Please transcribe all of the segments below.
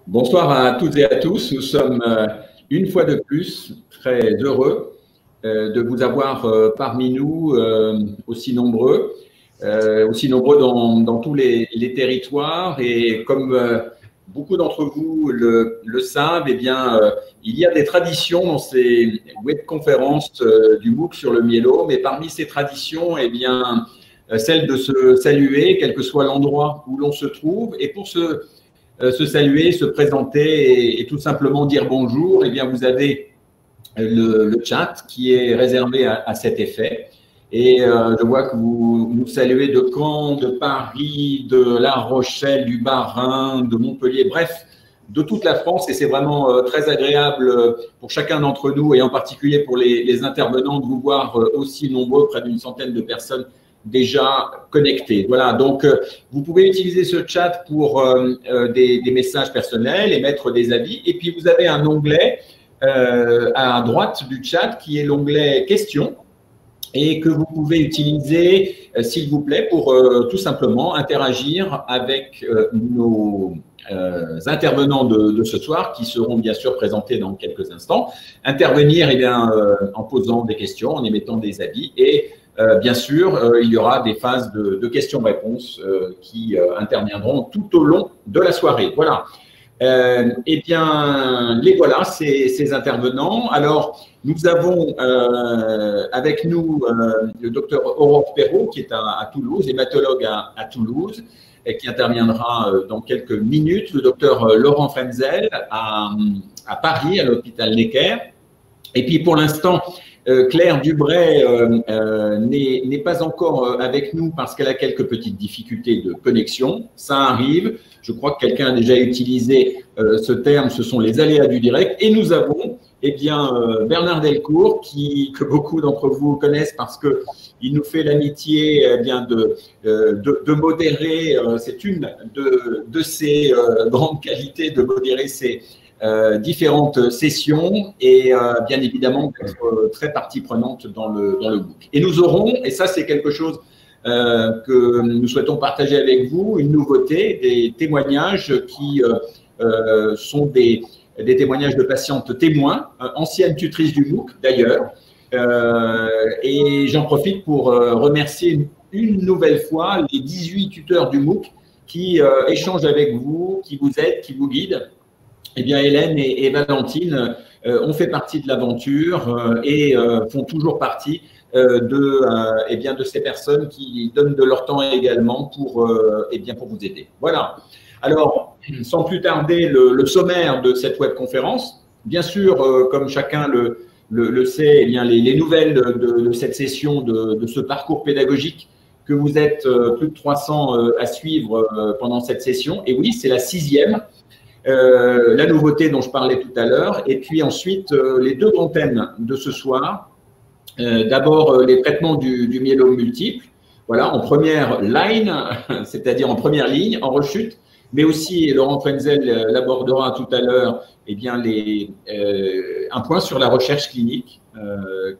Bonsoir à toutes et à tous. Nous sommes une fois de plus très heureux de vous avoir parmi nous aussi nombreux dans tous les territoires. Et comme beaucoup d'entre vous le savent, eh bien, il y a des traditions dans ces webconférences du MOOC sur le myélome. Et parmi ces traditions, eh bien, celle de se saluer, quel que soit l'endroit où l'on se trouve. Et pour se saluer, se présenter et tout simplement dire bonjour, eh bien, vous avez le chat qui est réservé à cet effet. Et je vois que vous nous saluez de Caen, de Paris, de La Rochelle, du Bas-Rhin, de Montpellier, bref, de toute la France. Et c'est vraiment très agréable pour chacun d'entre nous et en particulier pour les intervenants de vous voir aussi nombreux, près d'une centaine de personnes déjà connectés. Voilà, donc vous pouvez utiliser ce chat pour des messages personnels, émettre des avis. Et puis, vous avez un onglet à droite du chat qui est l'onglet questions et que vous pouvez utiliser, s'il vous plaît, pour tout simplement interagir avec nos intervenants de ce soir qui seront bien sûr présentés dans quelques instants. Intervenir eh bien, en posant des questions, en émettant des avis et bien sûr, il y aura des phases de questions-réponses qui interviendront tout au long de la soirée. Voilà. Eh bien, les voilà, ces intervenants. Alors, nous avons avec nous le docteur Aurore Perrault, qui est à Toulouse, hématologue à Toulouse, et qui interviendra dans quelques minutes. Le docteur Laurent Frenzel à Paris, à l'hôpital Necker. Et puis, pour l'instant, Claire Dubray n'est pas encore avec nous parce qu'elle a quelques petites difficultés de connexion. Ça arrive. Je crois que quelqu'un a déjà utilisé ce terme, ce sont les aléas du direct. Et nous avons eh bien, Bernard Delcourt, que beaucoup d'entre vous connaissent parce qu'il nous fait l'amitié eh bien de modérer. C'est une de ses grandes qualités de modérer ces différentes sessions et bien évidemment d'être très partie prenante dans le MOOC. Et nous aurons, et ça c'est quelque chose que nous souhaitons partager avec vous, une nouveauté, des témoignages qui sont des témoignages de patientes témoins, anciennes tutrices du MOOC d'ailleurs. Et j'en profite pour remercier une nouvelle fois les 18 tuteurs du MOOC qui échangent avec vous, qui vous aident, qui vous guident. Eh bien, Hélène et Valentine ont fait partie de l'aventure et font toujours partie de ces personnes qui donnent de leur temps également pour vous aider. Voilà. Alors, sans plus tarder, le sommaire de cette webconférence. Bien sûr, comme chacun le sait, eh bien, les nouvelles de cette session, de ce parcours pédagogique que vous êtes plus de 300 à suivre pendant cette session. Et oui, c'est la 6e. La nouveauté dont je parlais tout à l'heure, et puis ensuite les deux grands thèmes de ce soir. D'abord, les traitements du myélome multiple, voilà, en première line, c'est-à-dire en première ligne, en rechute, mais aussi, Laurent Frenzel l'abordera tout à l'heure, eh bien, un point sur la recherche clinique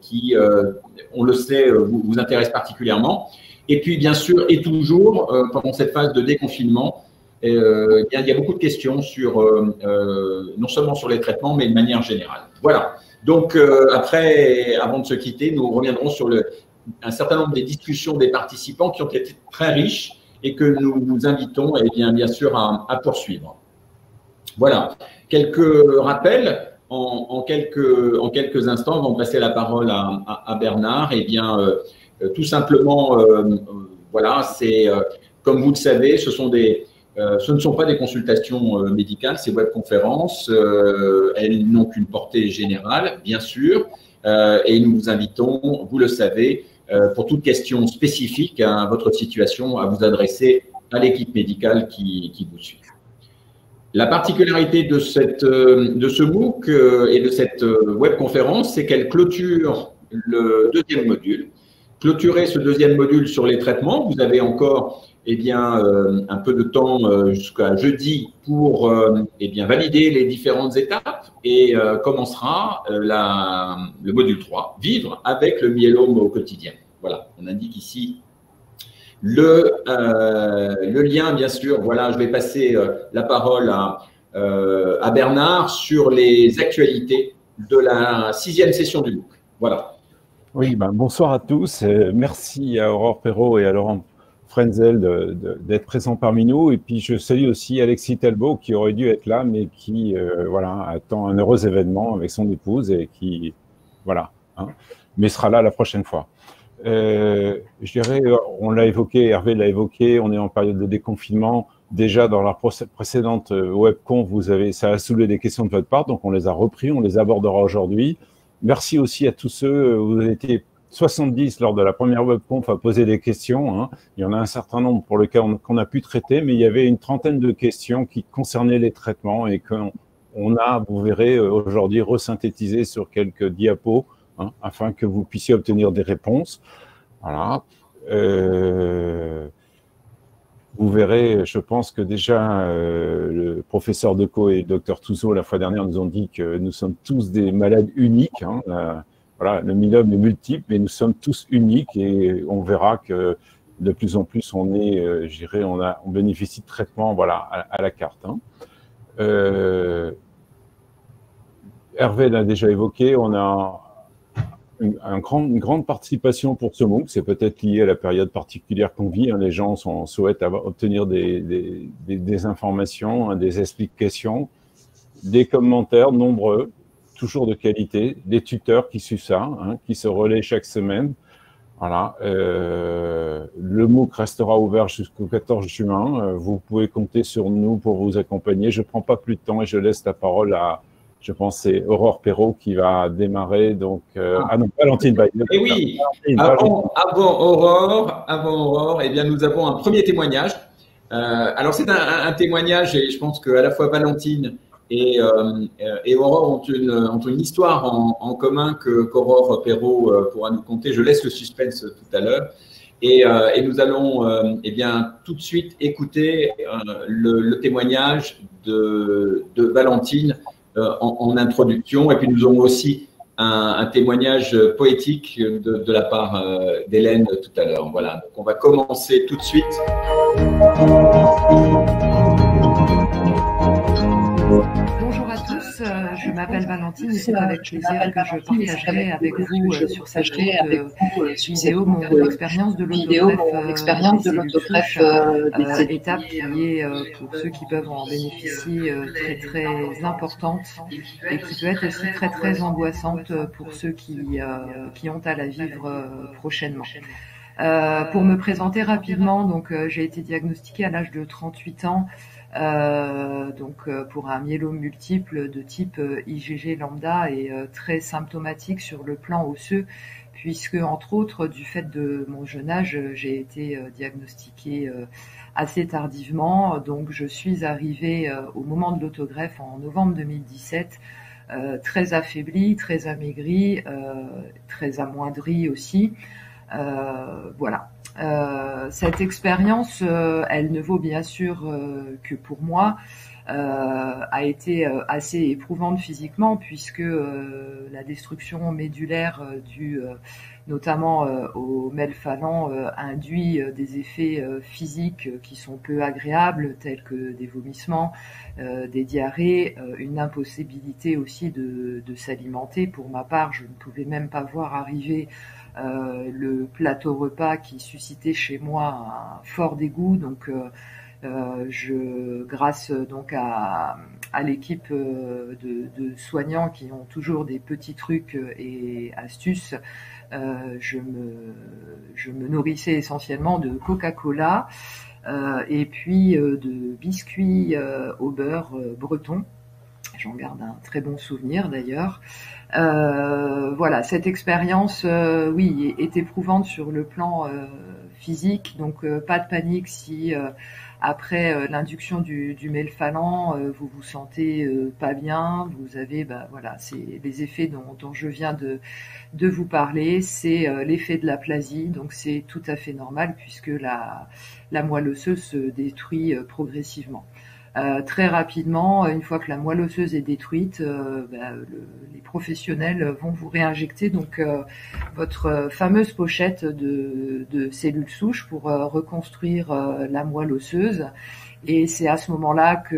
qui, on le sait, vous intéresse particulièrement. Et puis, bien sûr, et toujours, pendant cette phase de déconfinement, il y a beaucoup de questions sur, non seulement sur les traitements, mais de manière générale. Voilà. Donc, après, avant de se quitter, nous reviendrons sur un certain nombre des discussions des participants qui ont été très riches et que nous vous invitons, eh bien sûr, à poursuivre. Voilà. Quelques rappels en quelques instants avant de passer la parole à Bernard. Eh bien, tout simplement, voilà, c'est, comme vous le savez, ce ne sont pas des consultations médicales, ces webconférences. Elles n'ont qu'une portée générale, bien sûr, et nous vous invitons, vous le savez, pour toute question spécifique à votre situation, à vous adresser à l'équipe médicale qui vous suit. La particularité de ce MOOC et de cette webconférence, c'est qu'elle clôture le deuxième module. Clôturer ce deuxième module sur les traitements, vous avez encore eh bien, un peu de temps jusqu'à jeudi pour eh bien, valider les différentes étapes et commencera le module 3, vivre avec le myélome au quotidien. Voilà, on indique ici le lien, bien sûr. Voilà, je vais passer la parole à Bernard sur les actualités de la 6e session du MOOC. Voilà. Oui, bonsoir à tous. Merci à Aurore Perrault et à Laurent Frenzel d'être présents parmi nous. Et puis, je salue aussi Alexis Talbot, qui aurait dû être là, mais qui attend un heureux événement avec son épouse et qui, mais sera là la prochaine fois. Je dirais, on l'a évoqué, Hervé l'a évoqué, on est en période de déconfinement. Déjà, dans la précédente webconf, ça a soulevé des questions de votre part, donc on les a repris, on les abordera aujourd'hui. Merci aussi à tous ceux, vous avez été 70 lors de la première webconf à poser des questions. Hein. Il y en a un certain nombre pour lesquels qu'on a pu traiter, mais il y avait une trentaine de questions qui concernaient les traitements et qu'on a, vous verrez, aujourd'hui resynthétisé sur quelques diapos, hein, afin que vous puissiez obtenir des réponses. Voilà. Vous verrez, je pense que déjà, le professeur Decaux et le docteur Touzeau, la fois dernière, nous ont dit que nous sommes tous des malades uniques. Hein. Voilà, le myélome est multiple, mais nous sommes tous uniques et on verra que de plus en plus, on bénéficie de traitements à la carte. Hein. Hervé l'a déjà évoqué, on a une grande participation pour ce MOOC, c'est peut-être lié à la période particulière qu'on vit. Hein. Les gens souhaitent obtenir des informations, hein, des explications, des commentaires nombreux, toujours de qualité, des tuteurs qui suivent ça, hein, qui se relaient chaque semaine. Voilà. Le MOOC restera ouvert jusqu'au 14 juin. Vous pouvez compter sur nous pour vous accompagner. Je ne prends pas plus de temps et je laisse la parole à... Je pense que c'est Aurore Perrault qui va démarrer. Donc, non, Valentine. Et oui, avant Aurore, eh bien, nous avons un premier témoignage. Alors, c'est un témoignage, et je pense qu'à la fois Valentine et Aurore ont une histoire en commun qu'Aurore Perrault pourra nous conter. Je laisse le suspense tout à l'heure. Et nous allons eh bien, tout de suite écouter le témoignage de Valentine en introduction, et puis nous aurons aussi un témoignage poétique de la part d'Hélène tout à l'heure. Voilà, donc on va commencer tout de suite. Bonjour à tous, je m'appelle Valentine et c'est avec plaisir que je partagerai avec vous sur cette vidéo mon expérience de l'autogreffe des étapes qui est pour ceux qui peuvent en bénéficier très très importante et qui peut être aussi très très angoissante pour ceux qui ont à la vivre prochainement. Pour me présenter rapidement, donc j'ai été diagnostiquée à l'âge de 38 ans. Pour un myélome multiple de type IgG lambda et très symptomatique sur le plan osseux, puisque entre autres du fait de mon jeune âge, j'ai été diagnostiquée assez tardivement. Donc je suis arrivée au moment de l'autogreffe en novembre 2017, très affaiblie, très amaigrie, très amoindrie aussi. Voilà. Cette expérience, elle ne vaut bien sûr que pour moi, a été assez éprouvante physiquement puisque la destruction médulaire due notamment au melphalan induit des effets physiques qui sont peu agréables tels que des vomissements, des diarrhées, une impossibilité aussi de s'alimenter. Pour ma part, je ne pouvais même pas voir arriver le plateau repas qui suscitait chez moi un fort dégoût. Donc grâce donc à l'équipe de soignants qui ont toujours des petits trucs et astuces, je me nourrissais essentiellement de Coca-Cola et puis de biscuits au beurre breton. J'en garde un très bon souvenir d'ailleurs. Voilà, cette expérience, oui, est éprouvante sur le plan physique, donc pas de panique si après l'induction du melphalan, vous vous sentez pas bien, vous avez, voilà, c'est les effets dont je viens de vous parler, c'est l'effet de l'aplasie, donc c'est tout à fait normal puisque la moelle osseuse se détruit progressivement. Très rapidement, une fois que la moelle osseuse est détruite, les professionnels vont vous réinjecter donc votre fameuse pochette de cellules souches pour reconstruire la moelle osseuse. Et c'est à ce moment-là que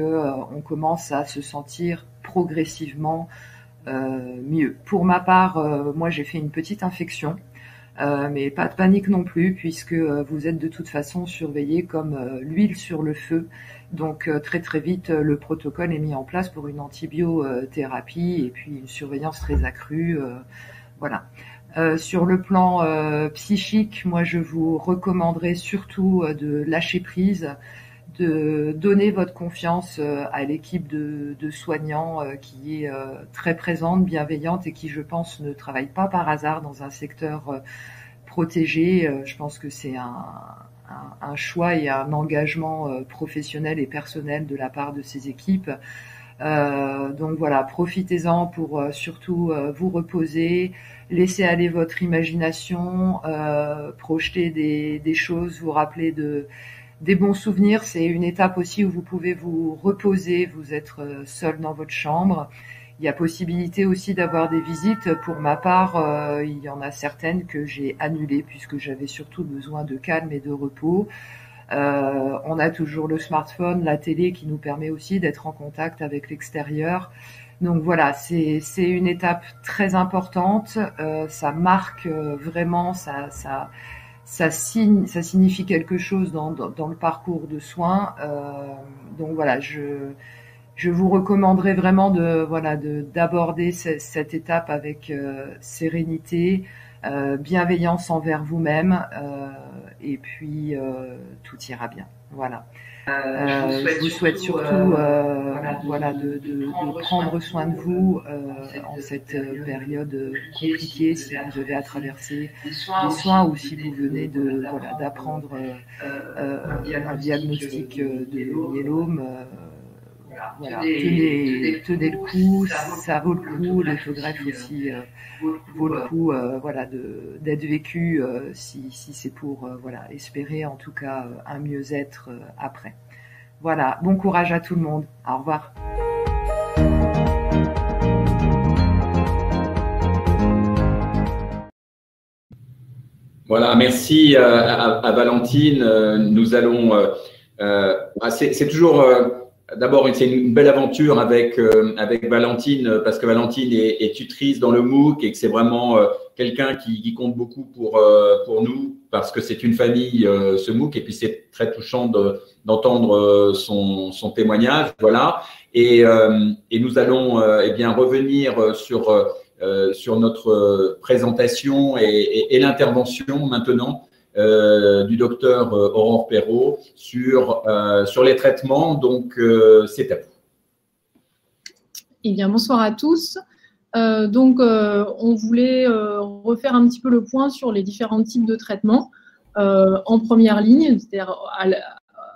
on commence à se sentir progressivement mieux. Pour ma part, moi j'ai fait une petite infection, mais pas de panique non plus, puisque vous êtes de toute façon surveillé comme l'huile sur le feu. Donc très très vite, le protocole est mis en place pour une antibiothérapie et puis une surveillance très accrue. Voilà. Sur le plan psychique, moi je vous recommanderais surtout de lâcher prise, de donner votre confiance à l'équipe de soignants qui est très présente, bienveillante et qui, je pense, ne travaille pas par hasard dans un secteur protégé. Je pense que c'est un choix et un engagement professionnel et personnel de la part de ces équipes. Donc voilà, profitez-en pour surtout vous reposer, laisser aller votre imagination, projeter des choses, vous rappeler des bons souvenirs. C'est une étape aussi où vous pouvez vous reposer, vous être seul dans votre chambre. Il y a possibilité aussi d'avoir des visites. Pour ma part, il y en a certaines que j'ai annulées puisque j'avais surtout besoin de calme et de repos. On a toujours le smartphone, la télé qui nous permet aussi d'être en contact avec l'extérieur. Donc voilà, c'est une étape très importante. Ça marque vraiment, ça signifie quelque chose dans le parcours de soins. Donc voilà, je vous recommanderais vraiment d'aborder cette étape avec sérénité, bienveillance envers vous-même, et puis tout ira bien. Voilà. Je vous souhaite surtout de prendre soin de vous en cette période compliquée, si vous devez à traverser des soins ou si vous venez d'apprendre un diagnostic de myélome. Voilà, tenez le coup, ça vaut le coup, l'autogreffe aussi vaut le coup d'être vécu si c'est pour espérer en tout cas un mieux-être après. Voilà, bon courage à tout le monde, au revoir. Voilà, merci à Valentine. Nous allons, c'est toujours d'abord, c'est une belle aventure avec Valentine, parce que Valentine est tutrice dans le MOOC et que c'est vraiment quelqu'un qui compte beaucoup pour nous, parce que c'est une famille, ce MOOC, et puis c'est très touchant d'entendre son témoignage. Voilà. Et nous allons revenir sur notre présentation et l'intervention maintenant du docteur Aurore Perrault sur les traitements. Donc, c'est à vous. Eh bien, bonsoir à tous. On voulait refaire un petit peu le point sur les différents types de traitements en première ligne, c'est-à-dire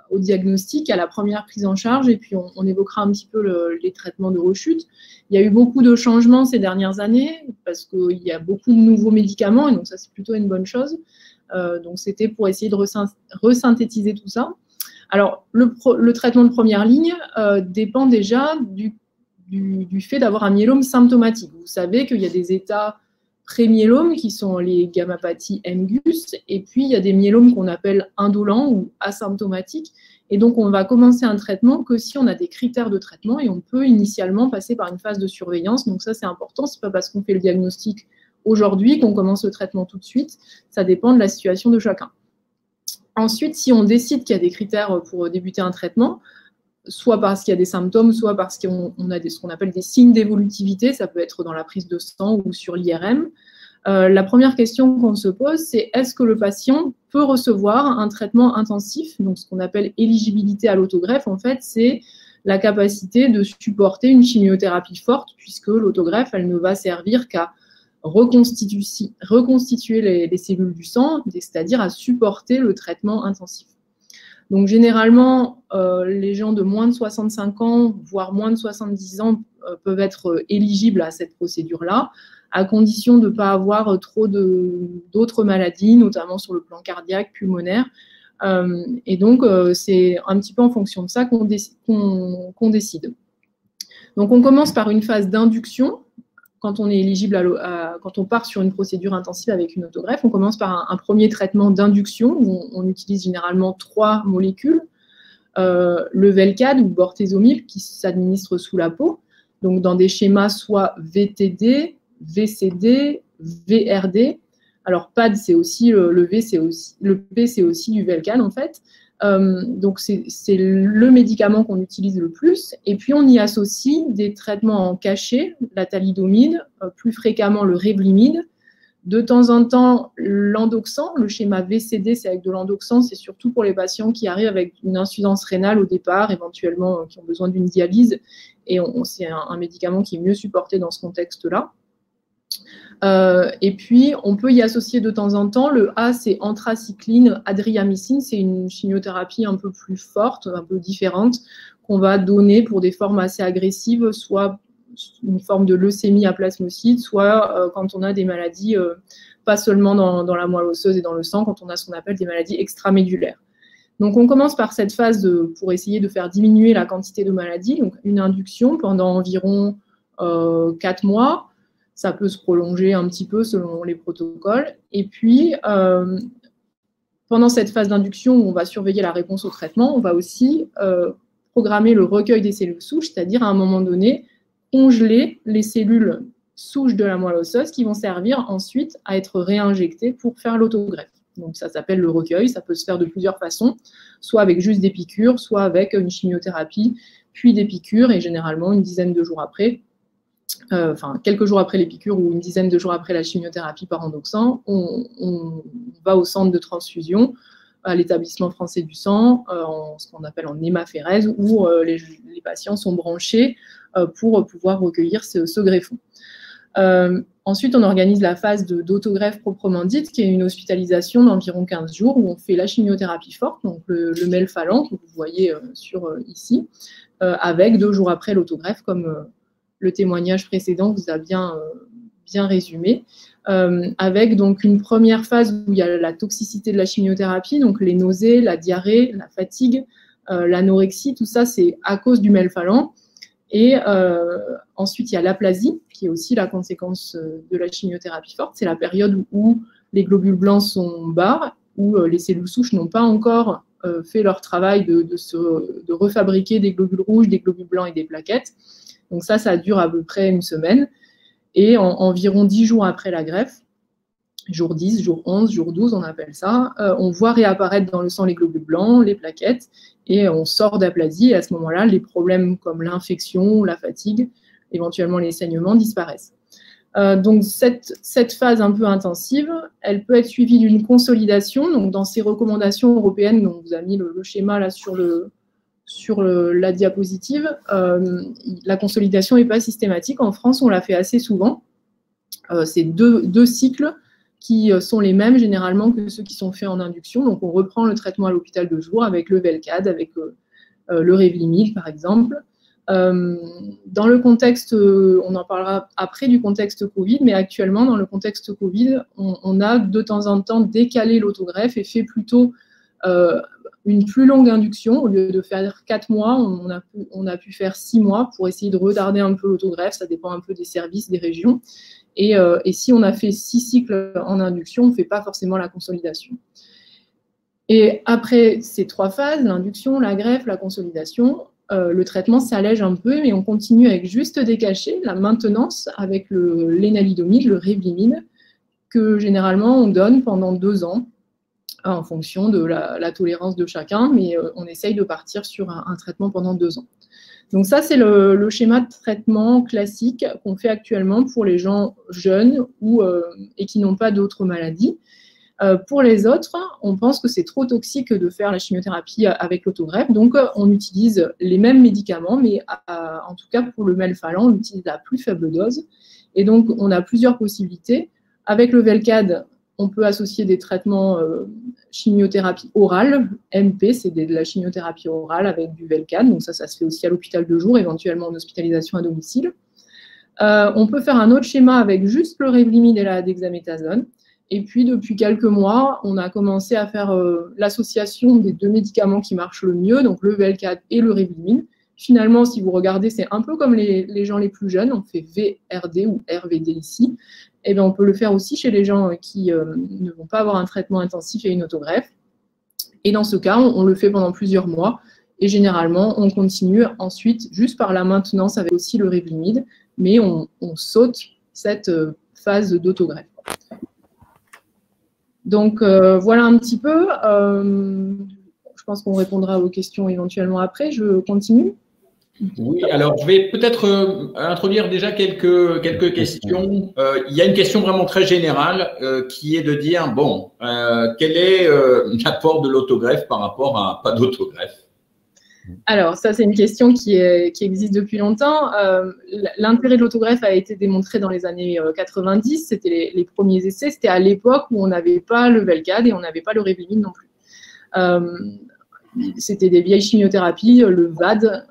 au diagnostic, à la première prise en charge, et puis on évoquera un petit peu les traitements de rechute. Il y a eu beaucoup de changements ces dernières années parce qu'il y a beaucoup de nouveaux médicaments, et donc ça, c'est plutôt une bonne chose. Donc, c'était pour essayer de resynthétiser tout ça. Alors, le traitement de première ligne dépend déjà du fait d'avoir un myélome symptomatique. Vous savez qu'il y a des états pré-myélomes qui sont les gammopathies MGUS, et puis il y a des myélomes qu'on appelle indolents ou asymptomatiques. Et donc, on va commencer un traitement que si on a des critères de traitement, et on peut initialement passer par une phase de surveillance. Donc, ça, c'est important. Ce n'est pas parce qu'on fait le diagnostic aujourd'hui qu'on commence le traitement tout de suite. Ça dépend de la situation de chacun. Ensuite, si on décide qu'il y a des critères pour débuter un traitement, soit parce qu'il y a des symptômes, soit parce qu'on a ce qu'on appelle des signes d'évolutivité, ça peut être dans la prise de sang ou sur l'IRM, la première question qu'on se pose, c'est est-ce que le patient peut recevoir un traitement intensif? Donc, ce qu'on appelle éligibilité à l'autogreffe, en fait, c'est la capacité de supporter une chimiothérapie forte, puisque l'autogreffe, elle ne va servir qu'à reconstituer les cellules du sang, c'est-à-dire à supporter le traitement intensif. Donc, généralement, les gens de moins de 65 ans, voire moins de 70 ans, peuvent être éligibles à cette procédure-là, à condition de ne pas avoir trop d'autres maladies, notamment sur le plan cardiaque, pulmonaire. Et donc, c'est un petit peu en fonction de ça qu'on décide. Donc, on commence par une phase d'induction. Quand on est éligible quand on part sur une procédure intensive avec une autogreffe, on commence par un premier traitement d'induction où on utilise généralement 3 molécules. le Velcade ou bortezomib qui s'administre sous la peau, donc dans des schémas soit VTD, VCD, VRD. Alors PAD, c'est aussi le V, le P, c'est aussi du Velcade en fait. Donc c'est le médicament qu'on utilise le plus. Et puis on y associe des traitements en cachet, la thalidomide, plus fréquemment le Revlimid. De temps en temps, l'endoxan, le schéma VCD, c'est avec de l'endoxan, c'est surtout pour les patients qui arrivent avec une insuffisance rénale au départ, éventuellement qui ont besoin d'une dialyse. Et c'est un médicament qui est mieux supporté dans ce contexte-là. Et puis, on peut y associer de temps en temps, le A, c'est anthracycline, adriamycine, c'est une chimiothérapie un peu plus forte, un peu différente, qu'on va donner pour des formes assez agressives, soit une forme de leucémie à plasmocytes, soit quand on a des maladies, pas seulement dans la moelle osseuse et dans le sang, quand on a ce qu'on appelle des maladies extramédulaires. Donc, on commence par cette phase pour essayer de faire diminuer la quantité de maladies, donc une induction pendant environ 4 mois. Ça peut se prolonger un petit peu selon les protocoles. Et puis, pendant cette phase d'induction où on va surveiller la réponse au traitement, on va aussi programmer le recueil des cellules souches, c'est-à-dire à un moment donné, congeler les cellules souches de la moelle osseuse qui vont servir ensuite à être réinjectées pour faire l'autogreffe. Donc ça s'appelle le recueil, ça peut se faire de plusieurs façons, soit avec juste des piqûres, soit avec une chimiothérapie, puis des piqûres, et généralement une dizaine de jours après, enfin quelques jours après les piqûres ou une dizaine de jours après la chimiothérapie par endoxan, on va au centre de transfusion, à l'établissement français du sang, ce qu'on appelle en hémaphérèse, où les patients sont branchés pour pouvoir recueillir ce greffon. Ensuite, on organise la phase d'autogreffe proprement dite, qui est une hospitalisation d'environ 15 jours, où on fait la chimiothérapie forte, donc le melphalan, que vous voyez ici, avec 2 jours après l'autogreffe, comme le témoignage précédent vous a bien résumé, avec donc une première phase où il y a la toxicité de la chimiothérapie, donc les nausées, la diarrhée, la fatigue, l'anorexie, tout ça c'est à cause du melphalan. Et ensuite, il y a l'aplasie, qui est aussi la conséquence de la chimiothérapie forte. C'est la période où les globules blancs sont bas, où les cellules souches n'ont pas encore fait leur travail de refabriquer des globules rouges, des globules blancs et des plaquettes. Donc ça dure à peu près une semaine. Et environ 10 jours après la greffe, jour 10, jour 11, jour 12, on appelle ça, on voit réapparaître dans le sang les globules blancs, les plaquettes, et on sort d'aplasie. Et à ce moment-là, les problèmes comme l'infection, la fatigue, éventuellement les saignements disparaissent. Donc cette phase un peu intensive, elle peut être suivie d'une consolidation. Donc dans ces recommandations européennes, on vous a mis le schéma là sur la diapositive, la consolidation n'est pas systématique. En France, on la fait assez souvent. C'est deux cycles qui sont les mêmes généralement que ceux qui sont faits en induction. Donc, on reprend le traitement à l'hôpital de jour avec le Velcade, avec le Revlimid, par exemple. Dans le contexte, on en parlera après du contexte Covid, mais actuellement, dans le contexte Covid, on a de temps en temps décalé l'autogreffe et fait plutôt une plus longue induction. Au lieu de faire 4 mois, on a pu faire 6 mois pour essayer de retarder un peu l'autogreffe. Ça dépend un peu des services, des régions. Et si on a fait 6 cycles en induction, on ne fait pas forcément la consolidation. Et après ces 3 phases, l'induction, la greffe, la consolidation, le traitement s'allège un peu, mais on continue avec juste des cachets, la maintenance avec l'énalidomide, le Revlimid, que généralement on donne pendant 2 ans, en fonction de la tolérance de chacun, mais on essaye de partir sur un traitement pendant 2 ans. Donc ça, c'est le schéma de traitement classique qu'on fait actuellement pour les gens jeunes et qui n'ont pas d'autres maladies. Pour les autres, on pense que c'est trop toxique de faire la chimiothérapie avec l'autogreffe, donc on utilise les mêmes médicaments, mais en tout cas pour le melphalan, on utilise à plus faible dose. Et donc, on a plusieurs possibilités. Avec le Velcade, on peut associer des traitements chimiothérapie orale, MP, c'est de la chimiothérapie orale avec du Velcade, donc ça se fait aussi à l'hôpital de jour, éventuellement en hospitalisation à domicile. On peut faire un autre schéma avec juste le Revlimid et la dexaméthasone. Et puis, depuis quelques mois, on a commencé à faire l'association des 2 médicaments qui marchent le mieux, donc le Velcade et le Revlimid. Finalement, si vous regardez, c'est un peu comme les gens les plus jeunes, on fait VRD ou RVD ici. Et bien, on peut le faire aussi chez les gens qui ne vont pas avoir un traitement intensif et une autogreffe. Et dans ce cas, on le fait pendant plusieurs mois. Et généralement, on continue ensuite juste par la maintenance avec aussi le Revlimid, mais on saute cette phase d'autogreffe. Donc, voilà un petit peu. Je pense qu'on répondra aux questions éventuellement après. Je continue. Oui, alors je vais peut-être introduire déjà quelques questions. Il y a une question vraiment très générale qui est de dire, bon, quel est l'apport de l'autogreffe par rapport à pas d'autogreffe? Alors, ça, c'est une question qui existe depuis longtemps. L'intérêt de l'autogreffe a été démontré dans les années 90. C'était les premiers essais. C'était à l'époque où on n'avait pas le Velcade et on n'avait pas le Revlimid non plus. C'était des vieilles chimiothérapies, le VAD,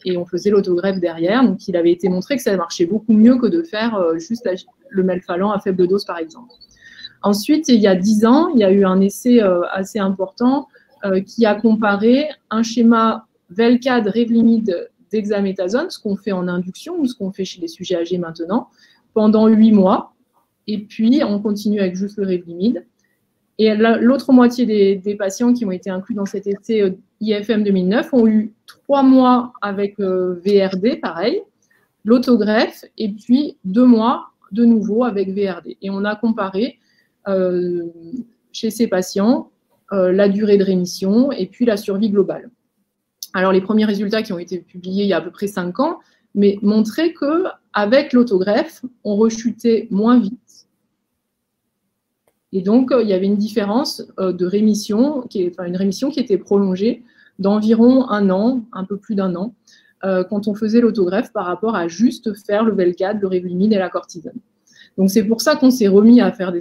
et on faisait l'autogreffe derrière. Donc, il avait été montré que ça marchait beaucoup mieux que de faire juste le melphalan à faible dose, par exemple. Ensuite, il y a 10 ans, il y a eu un essai assez important qui a comparé un schéma Velcade, Revlimid, dexaméthasone, ce qu'on fait en induction ou ce qu'on fait chez les sujets âgés maintenant, pendant 8 mois. Et puis, on continue avec juste le Revlimid. Et l'autre moitié des patients qui ont été inclus dans cet essai IFM 2009 ont eu 3 mois avec VRD, pareil, l'autogreffe, et puis 2 mois de nouveau avec VRD. Et on a comparé chez ces patients la durée de rémission et puis la survie globale. Alors, les premiers résultats qui ont été publiés il y a à peu près 5 ans, mais montraient qu'avec l'autogreffe, on rechutait moins vite. Et donc, il y avait une différence de rémission, une rémission qui était prolongée d'environ 1 an, un peu plus d'1 an, quand on faisait l'autogreffe par rapport à juste faire le Velcade, le Revlimid et la cortisone. Donc, c'est pour ça qu'on s'est remis à faire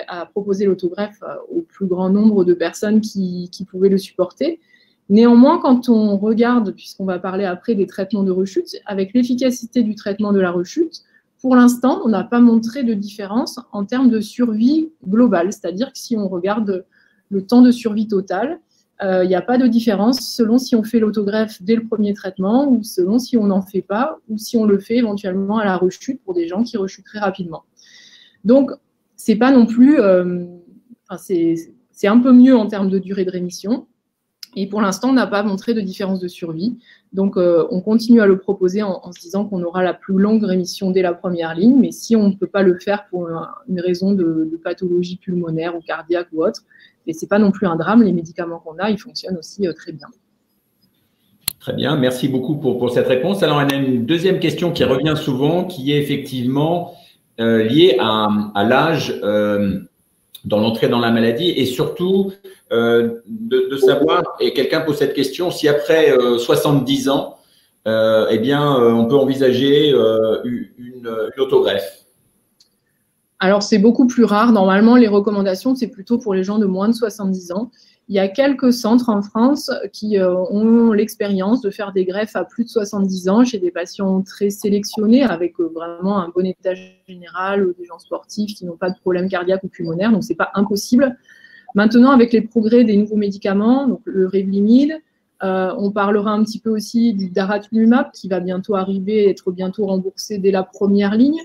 à proposer l'autogreffe au plus grand nombre de personnes qui pouvaient le supporter. Néanmoins, quand on regarde, puisqu'on va parler après des traitements de rechute, avec l'efficacité du traitement de la rechute, pour l'instant, on n'a pas montré de différence en termes de survie globale. C'est-à-dire que si on regarde le temps de survie total, il n'y a pas de différence selon si on fait l'autogreffe dès le premier traitement ou selon si on n'en fait pas ou si on le fait éventuellement à la rechute pour des gens qui rechutent très rapidement. Donc, c'est pas non plus, c'est un peu mieux en termes de durée de rémission. Et pour l'instant, on n'a pas montré de différence de survie. Donc, on continue à le proposer en se disant qu'on aura la plus longue rémission dès la première ligne. Mais si on ne peut pas le faire pour une raison de pathologie pulmonaire ou cardiaque ou autre, et ce n'est pas non plus un drame, les médicaments qu'on a, ils fonctionnent aussi très bien. Très bien, merci beaucoup pour cette réponse. Alors, on a une deuxième question qui revient souvent, qui est effectivement liée à l'âge dans l'entrée dans la maladie et surtout de savoir, et quelqu'un pose cette question, si après 70 ans, eh bien, on peut envisager une autogreffe. Alors, c'est beaucoup plus rare. Normalement, les recommandations, c'est plutôt pour les gens de moins de 70 ans. Il y a quelques centres en France qui ont l'expérience de faire des greffes à plus de 70 ans chez des patients très sélectionnés avec vraiment un bon état général, des gens sportifs qui n'ont pas de problème cardiaque ou pulmonaire, donc ce n'est pas impossible. Maintenant, avec les progrès des nouveaux médicaments, donc le Revlimid, on parlera un petit peu aussi du daratumumab qui va bientôt arriver, être bientôt remboursé dès la première ligne.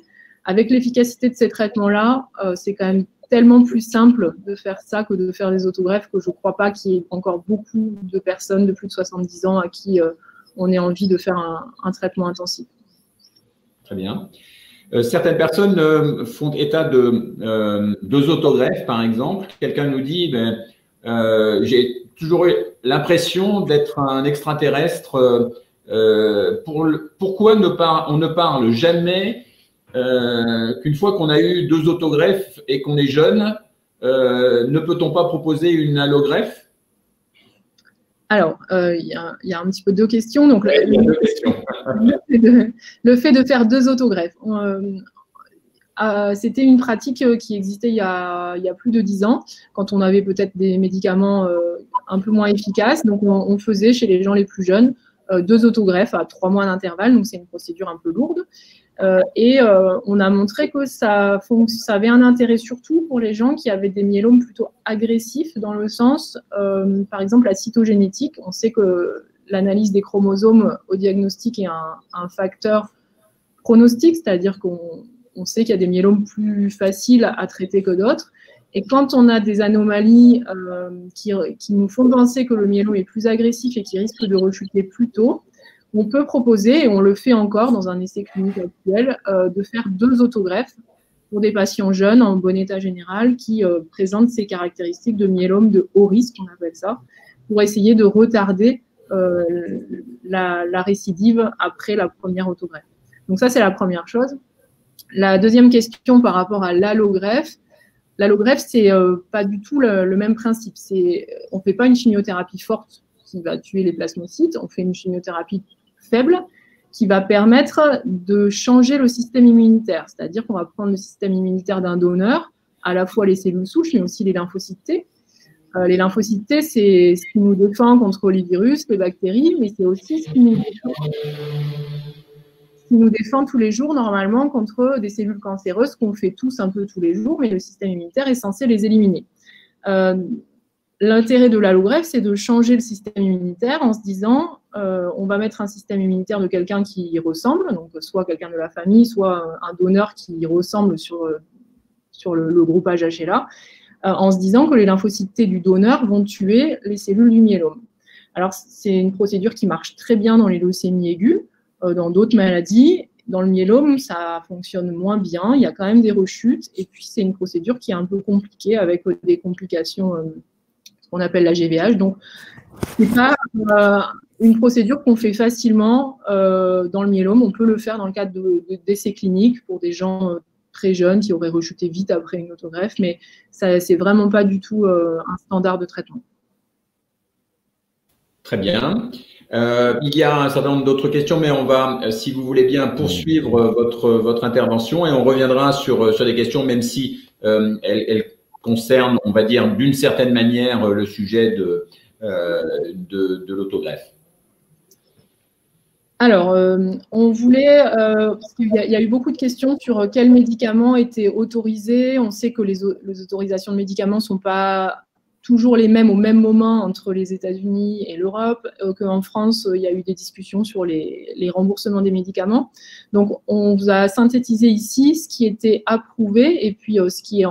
Avec l'efficacité de ces traitements-là, c'est quand même tellement plus simple de faire ça que de faire des autogreffes que je ne crois pas qu'il y ait encore beaucoup de personnes de plus de 70 ans à qui on ait envie de faire un traitement intensif. Très bien. Certaines personnes font état de 2 autogreffes, par exemple. Quelqu'un nous dit j'ai toujours eu l'impression d'être un extraterrestre. Pourquoi on ne parle jamais qu'une fois qu'on a eu 2 autogreffes et qu'on est jeune, ne peut-on pas proposer une allogreffe? Alors, il y a un petit peu 2 questions. Donc, il y a 2 questions. Le fait de faire 2 autogreffes. C'était une pratique qui existait il y a plus de 10 ans, quand on avait peut-être des médicaments un peu moins efficaces. Donc, on faisait chez les gens les plus jeunes 2 autogreffes à 3 mois d'intervalle. Donc, c'est une procédure un peu lourde. On a montré que ça avait un intérêt surtout pour les gens qui avaient des myélomes plutôt agressifs, dans le sens, par exemple, la cytogénétique. On sait que l'analyse des chromosomes au diagnostic est un facteur pronostic, c'est-à-dire qu'on sait qu'il y a des myélomes plus faciles à traiter que d'autres. Et quand on a des anomalies qui nous font penser que le myélome est plus agressif et qui risque de rechuter plus tôt, on peut proposer, et on le fait encore dans un essai clinique actuel, de faire 2 autogreffes pour des patients jeunes en bon état général qui présentent ces caractéristiques de myélome de haut risque, on appelle ça, pour essayer de retarder la récidive après la première autogreffe. Donc ça, c'est la première chose. La deuxième question par rapport à l'allogreffe, l'allogreffe, c'est pas du tout le même principe. On ne fait pas une chimiothérapie forte qui va tuer les plasmocytes, on fait une chimiothérapie faible qui va permettre de changer le système immunitaire. C'est-à-dire qu'on va prendre le système immunitaire d'un donneur, à la fois les cellules souches, mais aussi les lymphocytes T. Les lymphocytes T, c'est ce qui nous défend contre les virus, les bactéries, mais c'est aussi ce qui nous défend tous les jours normalement contre des cellules cancéreuses qu'on fait tous un peu tous les jours, mais le système immunitaire est censé les éliminer. L'intérêt de l'allogreffe, c'est de changer le système immunitaire en se disant on va mettre un système immunitaire de quelqu'un qui y ressemble, donc soit quelqu'un de la famille, soit un donneur qui y ressemble sur le groupage HLA, en se disant que les lymphocytes T du donneur vont tuer les cellules du myélome. Alors, c'est une procédure qui marche très bien dans les leucémies aiguës, dans d'autres maladies. Dans le myélome, ça fonctionne moins bien, il y a quand même des rechutes, et puis c'est une procédure qui est un peu compliquée avec des complications, ce qu'on appelle la GVH. Donc, ce n'est pas une procédure qu'on fait facilement dans le myélome. On peut le faire dans le cadre d'essais cliniques pour des gens très jeunes qui auraient rechuté vite après une autogreffe, mais ce n'est vraiment pas du tout un standard de traitement. Très bien. Il y a un certain nombre d'autres questions, mais on va, si vous voulez bien, poursuivre votre intervention et on reviendra sur des questions, même si elles concernent, on va dire, d'une certaine manière, le sujet de l'autogreffe. Alors, on voulait, parce qu'il y a eu beaucoup de questions sur quels médicaments étaient autorisés. On sait que les autorisations de médicaments ne sont pas toujours les mêmes au même moment entre les États-Unis et l'Europe, qu'en France, il y a eu des discussions sur les remboursements des médicaments. Donc, on vous a synthétisé ici ce qui était approuvé et puis ce qui est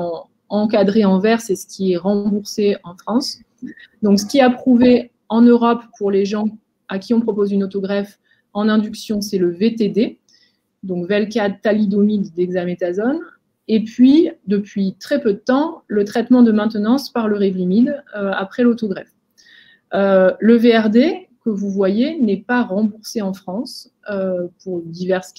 encadré en vert, c'est ce qui est remboursé en France. Donc, ce qui est approuvé en Europe pour les gens à qui on propose une autogreffe en induction, c'est le VTD, donc Velcade thalidomide dexaméthasone. Et puis, depuis très peu de temps, le traitement de maintenance par le Revlimid après l'autogreffe. Le VRD, que vous voyez, n'est pas remboursé en France pour diverses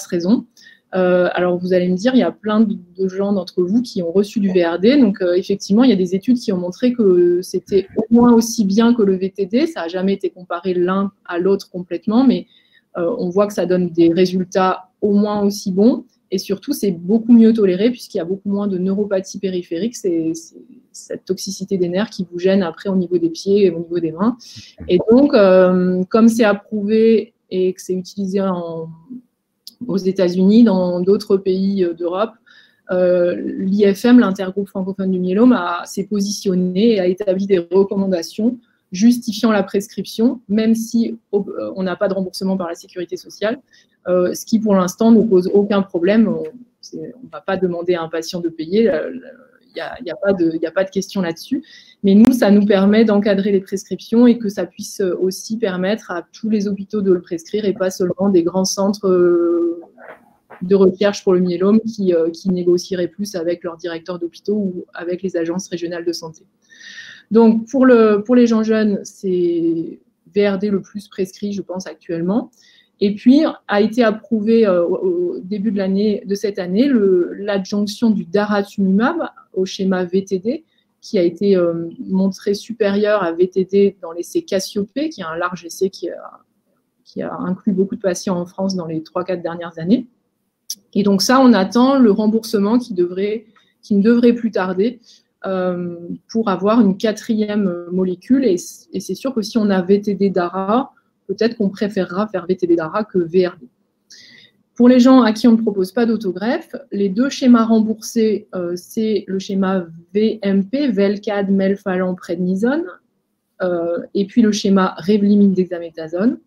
raisons. Alors, vous allez me dire, il y a plein de gens d'entre vous qui ont reçu du VRD. Donc, effectivement, il y a des études qui ont montré que c'était au moins aussi bien que le VTD. Ça n'a jamais été comparé l'un à l'autre complètement, mais on voit que ça donne des résultats au moins aussi bons. Et surtout, c'est beaucoup mieux toléré puisqu'il y a beaucoup moins de neuropathie périphérique. C'est cette toxicité des nerfs qui vous gêne après au niveau des pieds et au niveau des mains. Et donc, comme c'est approuvé et que c'est utilisé aux États-Unis, dans d'autres pays d'Europe, l'IFM, l'intergroupe francophone du myélome, s'est positionné et a établi des recommandations justifiant la prescription, même si on n'a pas de remboursement par la sécurité sociale, ce qui pour l'instant ne pose aucun problème. On ne va pas demander à un patient de payer, il n'y a pas de question là-dessus. Mais nous, ça nous permet d'encadrer les prescriptions et que ça puisse aussi permettre à tous les hôpitaux de le prescrire et pas seulement des grands centres de recherche pour le myélome qui négocieraient plus avec leurs directeurs d'hôpitaux ou avec les agences régionales de santé. Donc, pour les gens jeunes, c'est VRD le plus prescrit, je pense, actuellement. Et puis, a été approuvé au début de cette année l'adjonction du daratumumab au schéma VTD, qui a été montré supérieur à VTD dans l'essai Cassiopée, qui est un large essai qui a inclus beaucoup de patients en France dans les 3-4 dernières années. Et donc ça, on attend le remboursement qui ne devrait plus tarder pour avoir une 4e molécule. Et c'est sûr que si on a VTD-DARA, peut-être qu'on préférera faire VTD-DARA que VRD. Pour les gens à qui on ne propose pas d'autogreffe, les 2 schémas remboursés, c'est le schéma VMP, Velcade, Melphalan, Prednisone, et puis le schéma Revlimid dexaméthasone.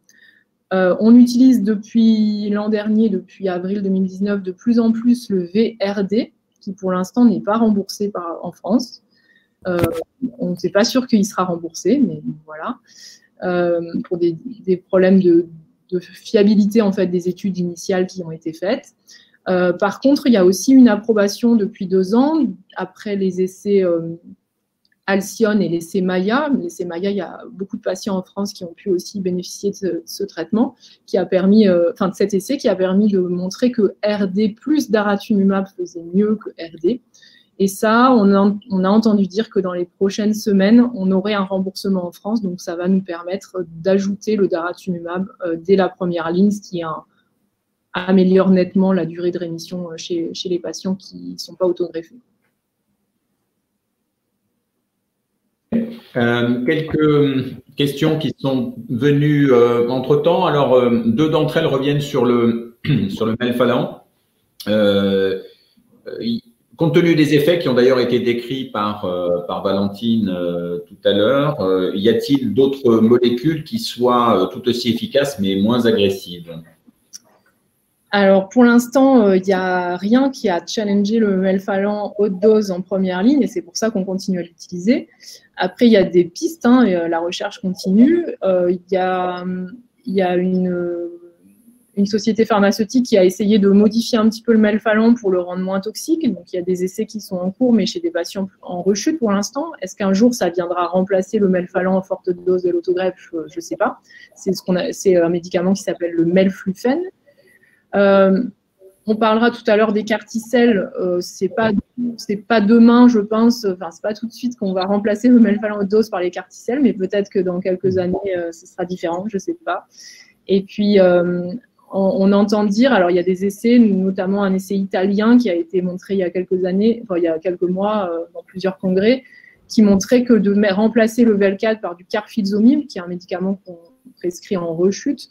On utilise depuis l'an dernier, depuis avril 2019, de plus en plus le VRD, qui pour l'instant n'est pas remboursé en France. On n'est pas sûr qu'il sera remboursé, mais voilà, pour des problèmes de fiabilité en fait des études initiales qui ont été faites. Par contre, il y a aussi une approbation depuis 2 ans après les essais Alcyone et l'essai Maya. L'essai Maya, il y a beaucoup de patients en France qui ont pu aussi bénéficier de ce traitement, qui a permis, de cet essai qui a permis de montrer que RD plus daratumumab faisait mieux que RD. Et ça, on a entendu dire que dans les prochaines semaines, on aurait un remboursement en France, donc ça va nous permettre d'ajouter le daratumumab dès la première ligne, ce qui améliore nettement la durée de rémission chez les patients qui ne sont pas autogreffés. Quelques questions qui sont venues entre-temps. Alors, 2 d'entre elles reviennent sur le melphalan. Compte tenu des effets qui ont d'ailleurs été décrits par Valentine tout à l'heure, y a-t-il d'autres molécules qui soient tout aussi efficaces mais moins agressives? Alors, pour l'instant, il n'y a rien qui a challengé le melphalan haute dose en première ligne, et c'est pour ça qu'on continue à l'utiliser. Après, il y a des pistes, et la recherche continue. Il y a une société pharmaceutique qui a essayé de modifier un petit peu le melphalan pour le rendre moins toxique. Donc, il y a des essais qui sont en cours, mais chez des patients en rechute pour l'instant. Est-ce qu'un jour, ça viendra remplacer le melphalan en forte dose de l'autogreffe? Je ne sais pas. C'est un médicament qui s'appelle le melflufen. On parlera tout à l'heure des carticelles. C'est pas demain, je pense. Enfin, c'est pas tout de suite qu'on va remplacer le melphalan haute dose par les carticelles, mais peut-être que dans quelques années, ce sera différent. Je sais pas. Et puis, on entend dire, alors il y a des essais, notamment un essai italien qui a été montré il y a quelques années, enfin il y a quelques mois dans plusieurs congrès, qui montrait que de remplacer le Velcade par du carfilzomib, qui est un médicament qu'on prescrit en rechute,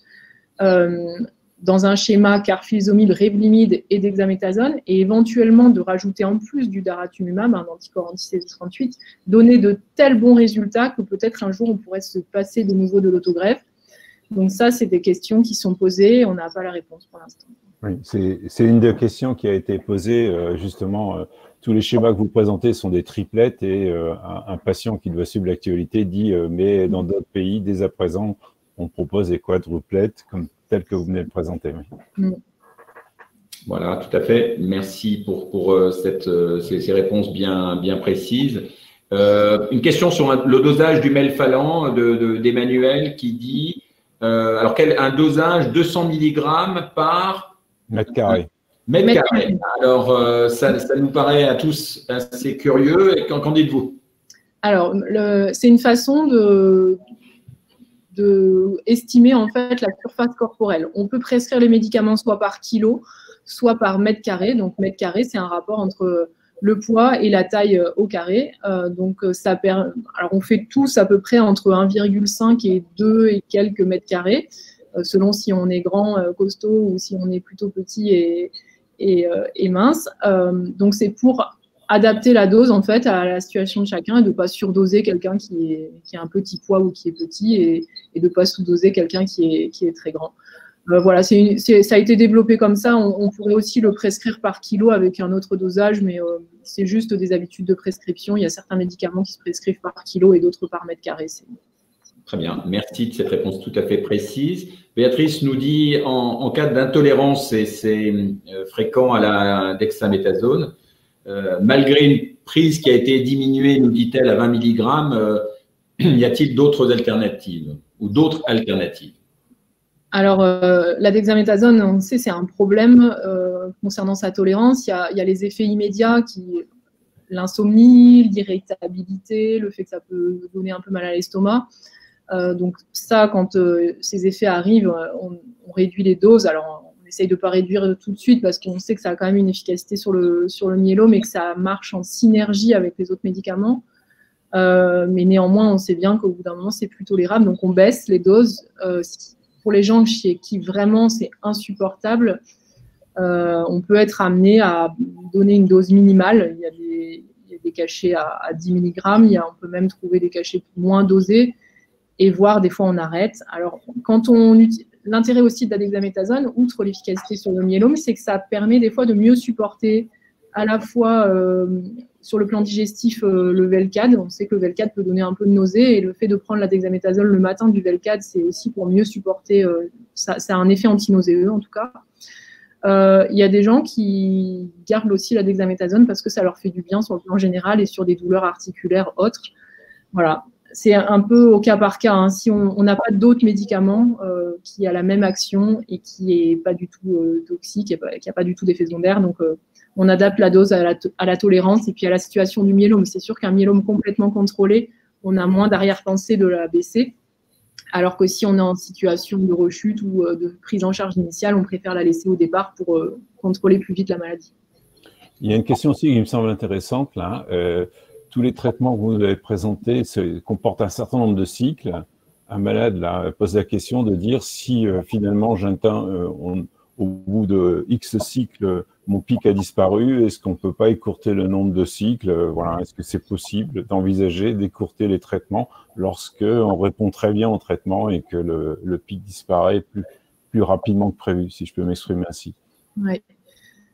dans un schéma carfilzomib, Revlimid et dexaméthasone, et éventuellement de rajouter en plus du daratumumab, un anticorps anti-CD38, donnait de tels bons résultats que peut-être un jour on pourrait se passer de nouveau de l'autogreffe. Donc ça, c'est des questions qui sont posées, on n'a pas la réponse pour l'instant. Oui, c'est une des questions qui a été posée, justement, tous les schémas que vous présentez sont des triplettes et un patient qui doit suivre l'actualité dit mais dans d'autres pays, dès à présent, on propose des quadruplettes comme tel que vous venez de présenter. Oui. Voilà, tout à fait. Merci pour ces réponses bien précises. Une question sur le dosage du melphalan d'Emmanuel qui dit alors un dosage 200 mg par mètre carré. Mètre carré. Alors, ça nous paraît à tous assez curieux. Qu'en dites-vous? Alors, c'est une façon de estimer en fait la surface corporelle. On peut prescrire les médicaments soit par kilo, soit par mètre carré. Donc, mètre carré, c'est un rapport entre le poids et la taille au carré. Donc, alors on fait tous à peu près entre 1,5 et 2 et quelques mètres carrés, selon si on est grand, costaud, ou si on est plutôt petit et mince. Donc, c'est pour adapter la dose en fait à la situation de chacun et de ne pas surdoser quelqu'un qui a un petit poids ou qui est petit et de ne pas sous-doser quelqu'un qui est très grand. Voilà, ça a été développé comme ça. On pourrait aussi le prescrire par kilo avec un autre dosage, mais c'est juste des habitudes de prescription. Il y a certains médicaments qui se prescrivent par kilo et d'autres par mètre carré. Très bien, merci de cette réponse tout à fait précise. Béatrice nous dit, en cas d'intolérance, c'est fréquent à la dexaméthasone, malgré une prise qui a été diminuée, nous dit-elle, à 20 mg, y a-t-il d'autres alternatives ou d'autres alternatives? Alors, la dexaméthasone, on sait, c'est un problème concernant sa tolérance. Il y a les effets immédiats, l'insomnie, l'irritabilité, le fait que ça peut donner un peu mal à l'estomac. Donc ça, quand ces effets arrivent, on réduit les doses. Alors, on essaye de ne pas réduire tout de suite parce qu'on sait que ça a quand même une efficacité sur le myélome et que ça marche en synergie avec les autres médicaments. Mais néanmoins, on sait bien qu'au bout d'un moment, c'est plus tolérable. Donc, on baisse les doses. Pour les gens chez qui vraiment c'est insupportable, on peut être amené à donner une dose minimale. Il y a des cachets à 10 mg, on peut même trouver des cachets moins dosés et voir des fois on arrête. Alors, l'intérêt aussi de la dexaméthasone, outre l'efficacité sur le myélome, c'est que ça permet des fois de mieux supporter à la fois sur le plan digestif le Velcade. On sait que le Velcade peut donner un peu de nausée et le fait de prendre la dexaméthasone le matin du Velcade, c'est aussi pour mieux supporter, ça a un effet anti-nauséeux en tout cas. Il y a des gens qui gardent aussi la dexaméthasone parce que ça leur fait du bien sur le plan général et sur des douleurs articulaires autres. Voilà, c'est un peu au cas par cas. Hein. Si on n'a pas d'autres médicaments qui a la même action et qui n'est pas du tout toxique, qui n'a pas du tout d'effet secondaire, donc on adapte la dose à la tolérance et puis à la situation du myélome. C'est sûr qu'un myélome complètement contrôlé, on a moins d'arrière-pensée de la baisser. Alors que si on est en situation de rechute ou de prise en charge initiale, on préfère la laisser au départ pour contrôler plus vite la maladie. Il y a une question aussi qui me semble intéressante, là. Tous les traitements que vous avez présentés comportent un certain nombre de cycles. Un malade là, pose la question de dire si finalement j'atteins au bout de X cycles, mon pic a disparu, est-ce qu'on ne peut pas écourter le nombre de cycles? Voilà, est-ce que c'est possible d'envisager d'écourter les traitements lorsque on répond très bien au traitement et que le pic disparaît plus rapidement que prévu, si je peux m'exprimer ainsi? Oui,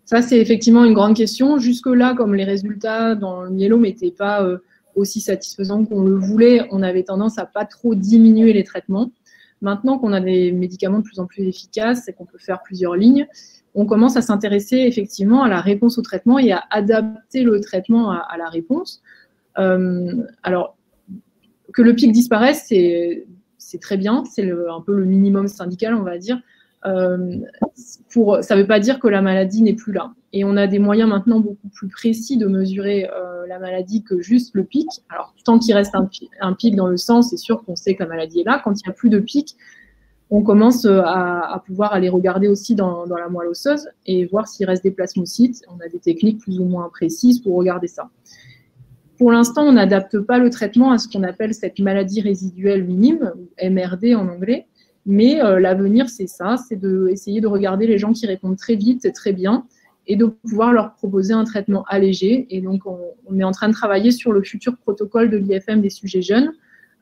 ça c'est effectivement une grande question. Jusque-là, comme les résultats dans le myélome n'étaient pas aussi satisfaisants qu'on le voulait, on avait tendance à pas trop diminuer les traitements. Maintenant qu'on a des médicaments de plus en plus efficaces et qu'on peut faire plusieurs lignes, on commence à s'intéresser effectivement à la réponse au traitement et à adapter le traitement à la réponse. Alors, que le pic disparaisse, c'est très bien, c'est un peu le minimum syndical, on va dire. Ça ne veut pas dire que la maladie n'est plus là. Et on a des moyens maintenant beaucoup plus précis de mesurer la maladie que juste le pic. Alors, tant qu'il reste un pic dans le sang, c'est sûr qu'on sait que la maladie est là. Quand il n'y a plus de pic, on commence à pouvoir aller regarder aussi dans la moelle osseuse et voir s'il reste des plasmocytes. On a des techniques plus ou moins précises pour regarder ça. Pour l'instant, on n'adapte pas le traitement à ce qu'on appelle cette maladie résiduelle minime, ou MRD en anglais. Mais l'avenir, c'est ça, c'est d'essayer de regarder les gens qui répondent très vite et très bien et de pouvoir leur proposer un traitement allégé. Et donc, on est en train de travailler sur le futur protocole de l'IFM des sujets jeunes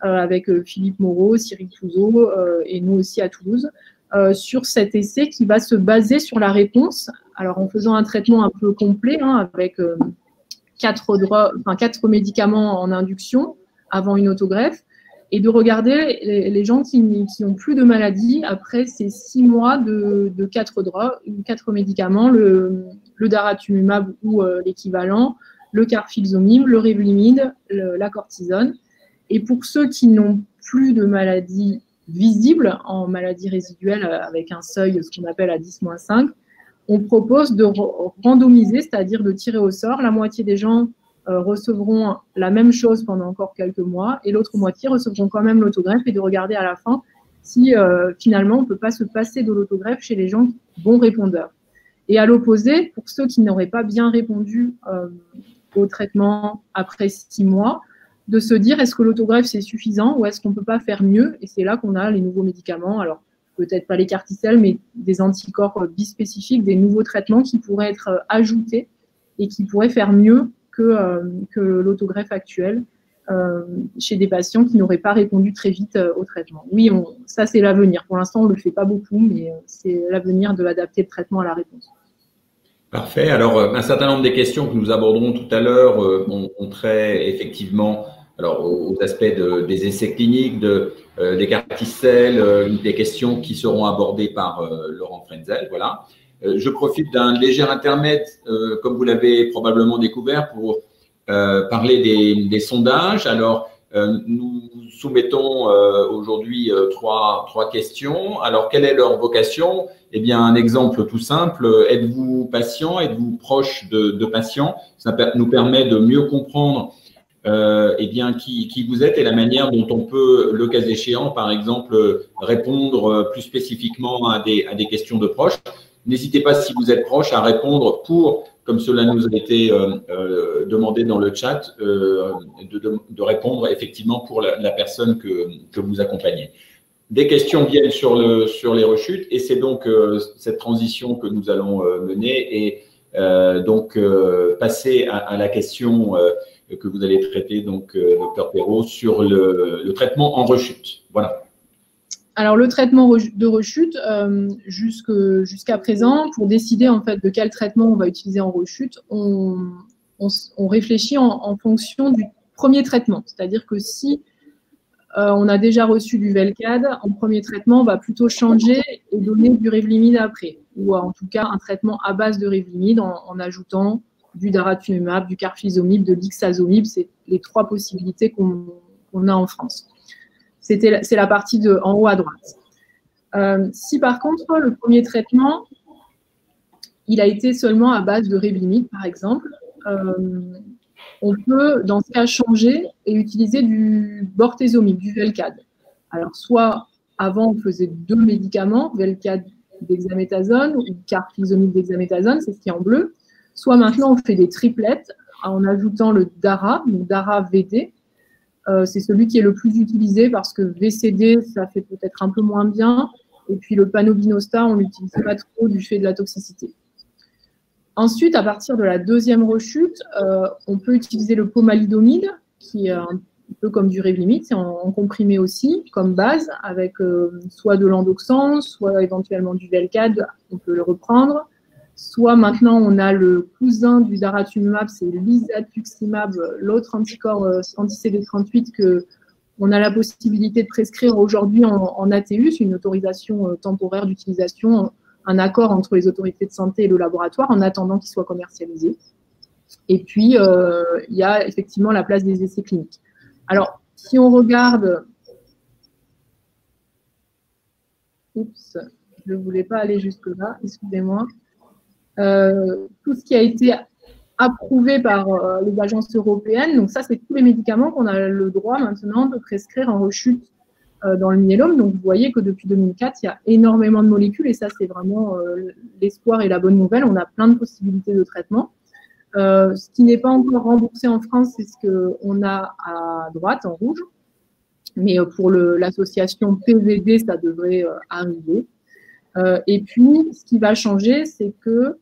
avec Philippe Moreau, Cyril Touzeau et nous aussi à Toulouse, sur cet essai qui va se baser sur la réponse. Alors, en faisant un traitement un peu complet, hein, avec 4 médicaments en induction avant une autogreffe, et de regarder les gens qui n'ont plus de maladie après ces 6 mois de 4 médicaments, le daratumumab ou l'équivalent, le carfilzomib, le Revlimid, la cortisone. Et pour ceux qui n'ont plus de maladie visible en maladie résiduelle avec un seuil, ce qu'on appelle à 10-5, on propose de randomiser, c'est-à-dire de tirer au sort. La moitié des gens recevront la même chose pendant encore quelques mois et l'autre moitié recevront quand même l'autogreffe et de regarder à la fin si finalement on ne peut pas se passer de l'autogreffe chez les gens bons répondeurs. Et à l'opposé, pour ceux qui n'auraient pas bien répondu au traitement après 6 mois, de se dire est-ce que l'autogreffe c'est suffisant ou est-ce qu'on ne peut pas faire mieux? Et c'est là qu'on a les nouveaux médicaments, alors peut-être pas les carticelles, mais des anticorps bispécifiques, des nouveaux traitements qui pourraient être ajoutés et qui pourraient faire mieux que l'autogreffe actuelle chez des patients qui n'auraient pas répondu très vite au traitement. Oui, ça c'est l'avenir. Pour l'instant, on ne le fait pas beaucoup, mais c'est l'avenir de adapter le traitement à la réponse. Parfait. Alors, un certain nombre des questions que nous aborderons tout à l'heure ont trait effectivement aux aspects des essais cliniques, des carticelles, des questions qui seront abordées par Laurent Frenzel. Voilà. Je profite d'un léger intermède, comme vous l'avez probablement découvert, pour parler des sondages. Alors, nous soumettons aujourd'hui trois questions. Alors, quelle est leur vocation? Eh bien, un exemple tout simple, êtes-vous patient? Êtes-vous proche de patients? Ça nous permet de mieux comprendre eh bien, qui vous êtes et la manière dont on peut, le cas échéant, par exemple, répondre plus spécifiquement à des questions de proches. N'hésitez pas, si vous êtes proche, à répondre comme cela nous a été demandé dans le chat, de répondre effectivement pour la personne que vous accompagnez. Des questions viennent sur les rechutes et c'est donc cette transition que nous allons mener et donc passer à la question que vous allez traiter, donc, Dr Perrault, sur le traitement en rechute. Voilà. Alors, le traitement de rechute, jusqu'à présent, pour décider en fait de quel traitement on va utiliser en rechute, on réfléchit en fonction du premier traitement. C'est-à-dire que si on a déjà reçu du Velcade, en premier traitement, on va plutôt changer et donner du Revlimid après, ou en tout cas un traitement à base de Revlimid en ajoutant du daratumumab, du carfilzomib, de l'ixazomib. C'est les 3 possibilités qu'on a en France. C'est la partie en haut à droite. Si par contre, le premier traitement, il a été seulement à base de Revlimid, par exemple, on peut, dans ce cas, changer et utiliser du bortezomib, du Velcade. Alors, soit avant, on faisait 2 médicaments, Velcade dexaméthasone ou carfilzomib dexaméthasone, c'est ce qui est en bleu. Soit maintenant, on fait des triplettes en ajoutant le DARA, donc DARA-VD. C'est celui qui est le plus utilisé parce que VCD, ça fait peut-être un peu moins bien. Et puis le panobinostat, on ne l'utilise pas trop du fait de la toxicité. Ensuite, à partir de la 2e rechute, on peut utiliser le pomalidomide, qui est un peu comme du Revlimid, c'est en comprimé aussi, comme base, avec soit de l'endoxan, soit éventuellement du Velcade, on peut le reprendre. Soit maintenant, on a le cousin du daratumumab, c'est l'isatuximab, l'autre anticorps anti-CD38 qu'on a la possibilité de prescrire aujourd'hui en ATU, une autorisation temporaire d'utilisation, un accord entre les autorités de santé et le laboratoire en attendant qu'il soit commercialisé. Et puis, il y a effectivement la place des essais cliniques. Alors, si on regarde… Oups, je ne voulais pas aller jusque-là, excusez-moi. Tout ce qui a été approuvé par les agences européennes, donc ça, c'est tous les médicaments qu'on a le droit maintenant de prescrire en rechute dans le myélome. Donc, vous voyez que depuis 2004, il y a énormément de molécules et ça, c'est vraiment l'espoir et la bonne nouvelle. On a plein de possibilités de traitement. Ce qui n'est pas encore remboursé en France, c'est ce qu'on a à droite, en rouge. Mais pour l'association PVD, ça devrait arriver. Et puis, ce qui va changer, c'est que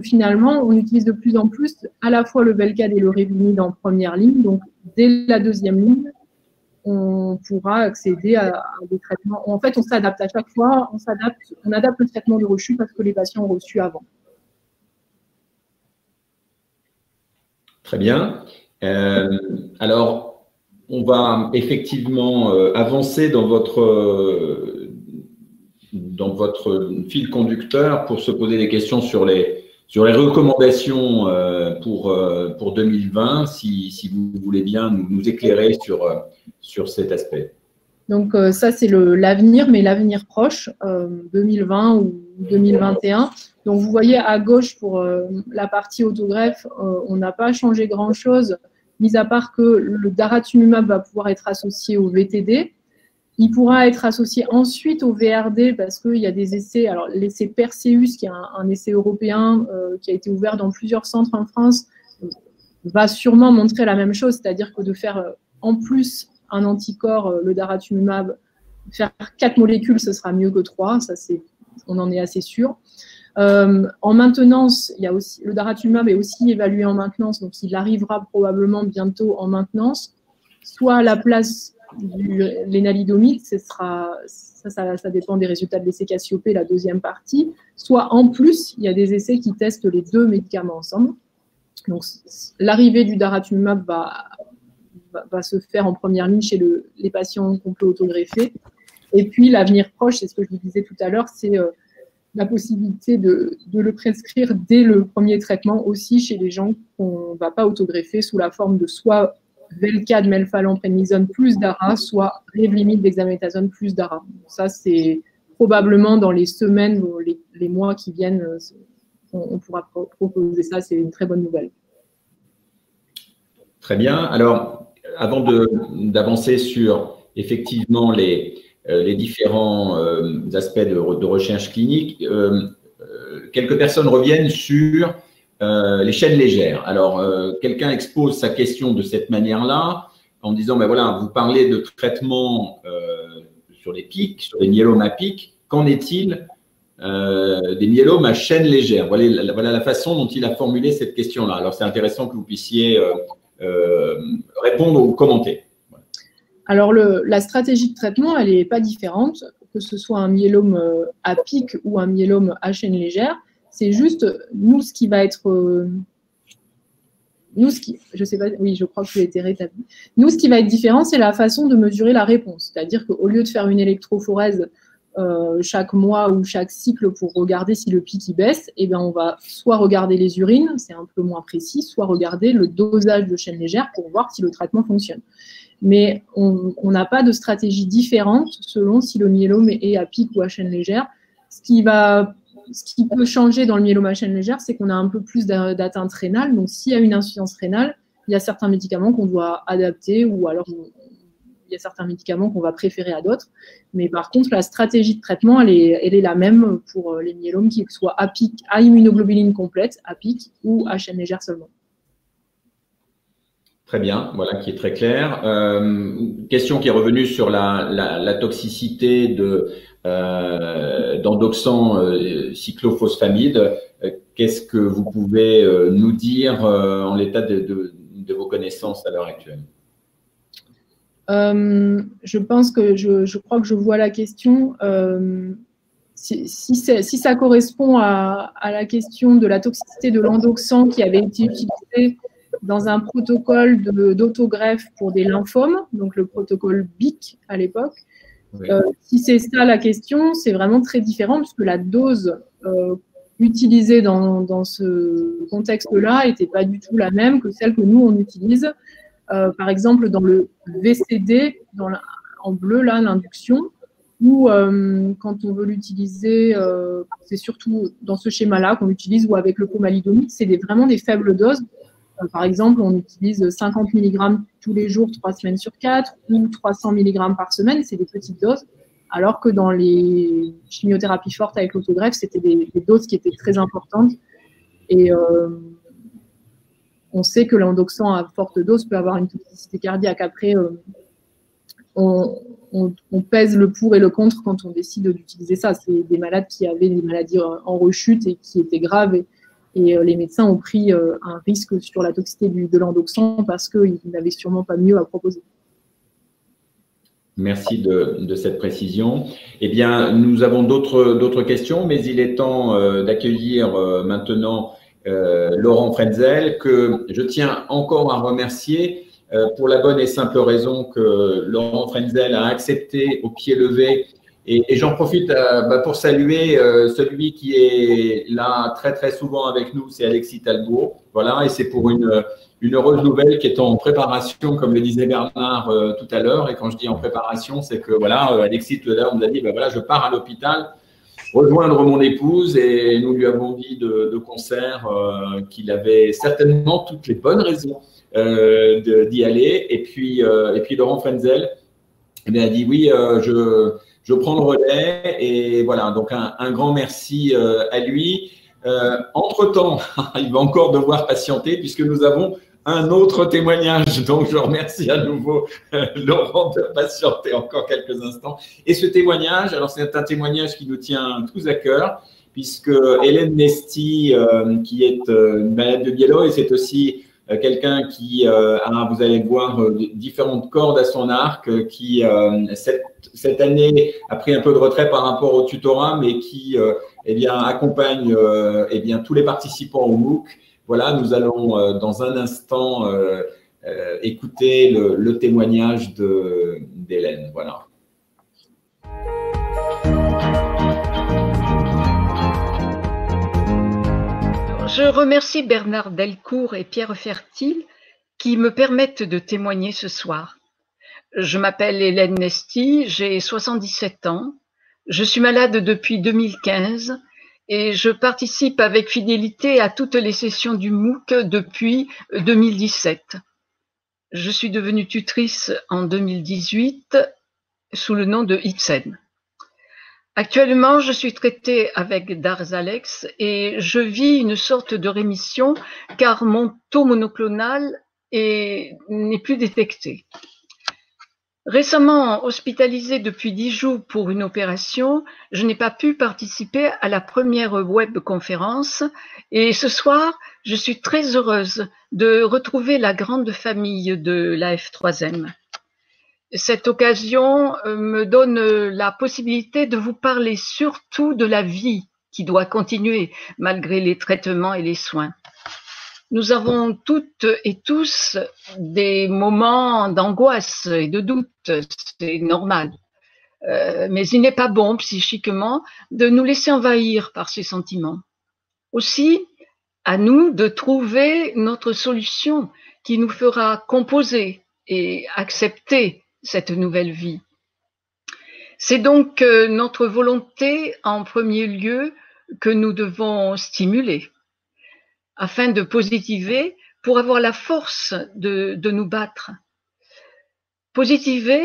finalement, on utilise de plus en plus à la fois le Velcade et le Revlimid en première ligne. Donc, dès la 2e ligne, on pourra accéder à des traitements. En fait, on s'adapte à chaque fois, on adapte le traitement de rechute parce que les patients ont reçu avant. Très bien. Alors, on va effectivement avancer dans votre fil conducteur pour se poser des questions sur les recommandations pour 2020, si vous voulez bien nous éclairer sur cet aspect. Donc, ça, c'est l'avenir, mais l'avenir proche, 2020 ou 2021. Donc, vous voyez à gauche, pour la partie autogreffe, on n'a pas changé grand-chose, mis à part que le daratumumab va pouvoir être associé au VTD. Il pourra être associé ensuite au VRD parce qu'il y a des essais. Alors, l'essai Perseus, qui est un essai européen qui a été ouvert dans plusieurs centres en France, va sûrement montrer la même chose, c'est-à-dire que de faire en plus un anticorps, le daratumumab, faire 4 molécules, ce sera mieux que 3, ça on en est assez sûr. En maintenance, il y a aussi, le daratumumab est aussi évalué en maintenance, donc il arrivera probablement bientôt en maintenance, soit à la place du lénalidomide, ça dépend des résultats de l'essai Cassiopée, la 2e partie, soit en plus, il y a des essais qui testent les 2 médicaments ensemble. Donc, l'arrivée du daratumumab va se faire en première ligne chez les patients qu'on peut autogreffer. Et puis, l'avenir proche, c'est ce que je vous disais tout à l'heure, c'est la possibilité de le prescrire dès le premier traitement aussi chez les gens qu'on ne va pas autogreffer sous la forme de soit Velcade, melphalan, prednisone plus DARA, soit Revlimid, dexaméthasone plus DARA. Ça, c'est probablement dans les semaines ou les mois qui viennent, on pourra proposer ça. C'est une très bonne nouvelle. Très bien. Alors, avant d'avancer sur effectivement les différents aspects de recherche clinique, quelques personnes reviennent sur les chaînes légères. Alors, quelqu'un expose sa question de cette manière-là, en disant, ben voilà, vous parlez de traitement sur les pics, sur les myélomes à pics. Qu'en est-il des myélomes à chaîne légère? Voilà la façon dont il a formulé cette question-là. Alors, c'est intéressant que vous puissiez répondre ou commenter. Alors, la stratégie de traitement, elle n'est pas différente, que ce soit un myélome à pic ou un myélome à chaîne légère. C'est juste, nous, ce qui va être… je sais pas, oui, je crois que j'ai été rétabli. Nous, ce qui va être différent, c'est la façon de mesurer la réponse. C'est-à-dire qu'au lieu de faire une électrophorèse chaque mois ou chaque cycle pour regarder si le pic il baisse, eh bien, on va soit regarder les urines, c'est un peu moins précis, soit regarder le dosage de chaîne légère pour voir si le traitement fonctionne. Mais on n'a pas de stratégie différente selon si le myélome est à pic ou à chaîne légère. Ce qui peut changer dans le myélome à chaîne légère, c'est qu'on a un peu plus d'atteinte rénale. Donc, s'il y a une insuffisance rénale, il y a certains médicaments qu'on doit adapter ou alors il y a certains médicaments qu'on va préférer à d'autres. Mais par contre, la stratégie de traitement, elle est la même pour les myélomes, qu'ils soient à pic, à immunoglobuline complète, à pic ou à chaîne légère seulement. Très bien, voilà qui est très clair. Question qui est revenue sur la toxicité d'endoxan cyclophosphamide. Qu'est-ce que vous pouvez nous dire en l'état de vos connaissances à l'heure actuelle? Je pense que je crois que je vois la question. Si ça correspond à la question de la toxicité de l'endoxan qui avait été utilisé dans un protocole d'autogreffe pour des lymphomes, donc le protocole BIC à l'époque. Oui. Si c'est ça la question, c'est vraiment très différent puisque la dose utilisée dans ce contexte-là n'était pas du tout la même que celle que nous, on utilise. Par exemple, dans le VCD, en bleu, là, l'induction, ou quand on veut l'utiliser, c'est surtout dans ce schéma-là qu'on l'utilise, ou avec le pomalidomide, c'est vraiment des faibles doses. Par exemple, on utilise 50 mg tous les jours, 3 semaines sur 4, ou 300 mg par semaine, c'est des petites doses, alors que dans les chimiothérapies fortes avec l'autogreffe, c'était des doses qui étaient très importantes. Et on sait que l'endoxan à forte dose peut avoir une toxicité cardiaque. Après, on pèse le pour et le contre quand on décide d'utiliser ça. C'est des malades qui avaient des maladies en rechute et qui étaient graves. Et les médecins ont pris un risque sur la toxicité de l'endoxan parce qu'ils n'avaient sûrement pas mieux à proposer. Merci de cette précision. Eh bien, nous avons d'autres questions, mais il est temps d'accueillir maintenant Laurent Frenzel, que je tiens encore à remercier pour la bonne et simple raison que Laurent Frenzel a accepté au pied levé. Et j'en profite pour saluer celui qui est là très très souvent avec nous, c'est Alexis Talbot. Voilà, et c'est pour une heureuse nouvelle qui est en préparation, comme le disait Bernard tout à l'heure. Et quand je dis en préparation, c'est que voilà, Alexis tout à l'heure nous a dit, voilà, je pars à l'hôpital rejoindre mon épouse, et nous lui avons dit de concert qu'il avait certainement toutes les bonnes raisons d'y aller. Et puis Laurent Frenzel a dit oui, je prends le relais, et voilà, donc un grand merci à lui. Entre-temps, il va encore devoir patienter puisque nous avons un autre témoignage. Donc, je remercie à nouveau Laurent de patienter encore quelques instants. Et ce témoignage, alors c'est un témoignage qui nous tient tous à cœur puisque Hélène Nesty, qui est une malade de myélome, et c'est aussi quelqu'un qui a, vous allez voir, différentes cordes à son arc, qui cette année a pris un peu de retrait par rapport au tutorat, mais qui eh bien, accompagne eh bien, tous les participants au MOOC. Voilà, nous allons dans un instant écouter le témoignage d'Hélène. Voilà. Je remercie Bernard Delcourt et Pierre Fertile qui me permettent de témoigner ce soir. Je m'appelle Hélène Nesty, j'ai 77 ans, je suis malade depuis 2015 et je participe avec fidélité à toutes les sessions du MOOC depuis 2017. Je suis devenue tutrice en 2018 sous le nom de Ipsen. Actuellement, je suis traitée avec Darzalex et je vis une sorte de rémission car mon taux monoclonal n'est plus détecté. Récemment hospitalisée depuis 10 jours pour une opération, je n'ai pas pu participer à la première webconférence et ce soir, je suis très heureuse de retrouver la grande famille de la F3M. cette occasion me donne la possibilité de vous parler surtout de la vie qui doit continuer malgré les traitements et les soins. Nous avons toutes et tous des moments d'angoisse et de doute, c'est normal. Mais il n'est pas bon psychiquement de nous laisser envahir par ces sentiments. Aussi, à nous de trouver notre solution qui nous fera composer et accepter cette nouvelle vie. C'est donc notre volonté en premier lieu que nous devons stimuler afin de positiver pour avoir la force de nous battre. Positiver,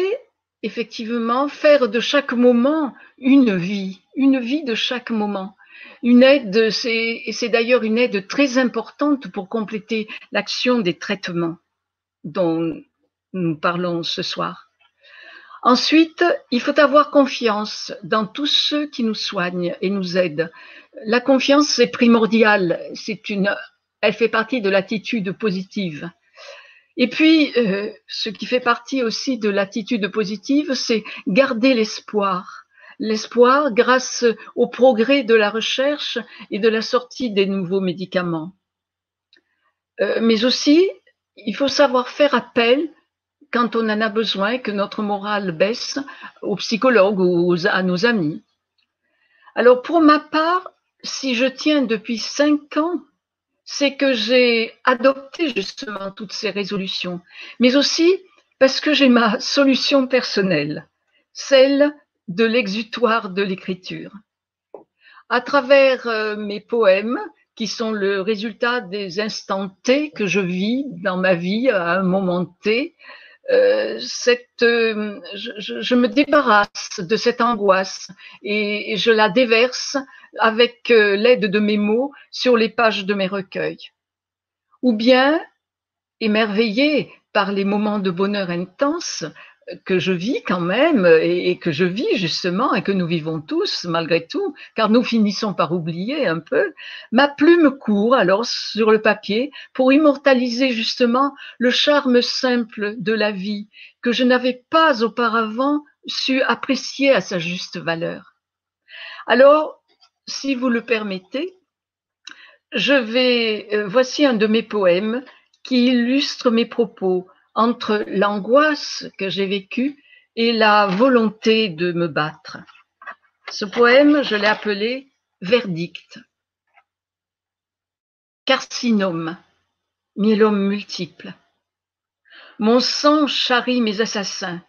effectivement, faire de chaque moment une vie de chaque moment. Une aide, c'est d'ailleurs une aide très importante pour compléter l'action des traitements dont nous parlons ce soir. Ensuite, il faut avoir confiance dans tous ceux qui nous soignent et nous aident. La confiance, c'est primordial, elle fait partie de l'attitude positive. Et puis, ce qui fait partie aussi de l'attitude positive, c'est garder l'espoir. L'espoir grâce au progrès de la recherche et de la sortie des nouveaux médicaments. Mais aussi, il faut savoir faire appel quand on en a besoin, que notre morale baisse, aux psychologues ou à nos amis. Alors pour ma part, si je tiens depuis 5 ans, c'est que j'ai adopté justement toutes ces résolutions, mais aussi parce que j'ai ma solution personnelle, celle de l'exutoire de l'écriture. À travers mes poèmes, qui sont le résultat des instants T que je vis dans ma vie à un moment T, je me débarrasse de cette angoisse et je la déverse avec l'aide de mes mots sur les pages de mes recueils. Ou bien, émerveillée par les moments de bonheur intense que je vis quand même et que je vis justement et que nous vivons tous malgré tout, car nous finissons par oublier un peu, ma plume court alors sur le papier pour immortaliser justement le charme simple de la vie que je n'avais pas auparavant su apprécier à sa juste valeur. Alors, si vous le permettez, voici un de mes poèmes qui illustre mes propos entre l'angoisse que j'ai vécue et la volonté de me battre. Ce poème, je l'ai appelé « Verdict ». Carcinome, myélome multiple. Mon sang charrie mes assassins.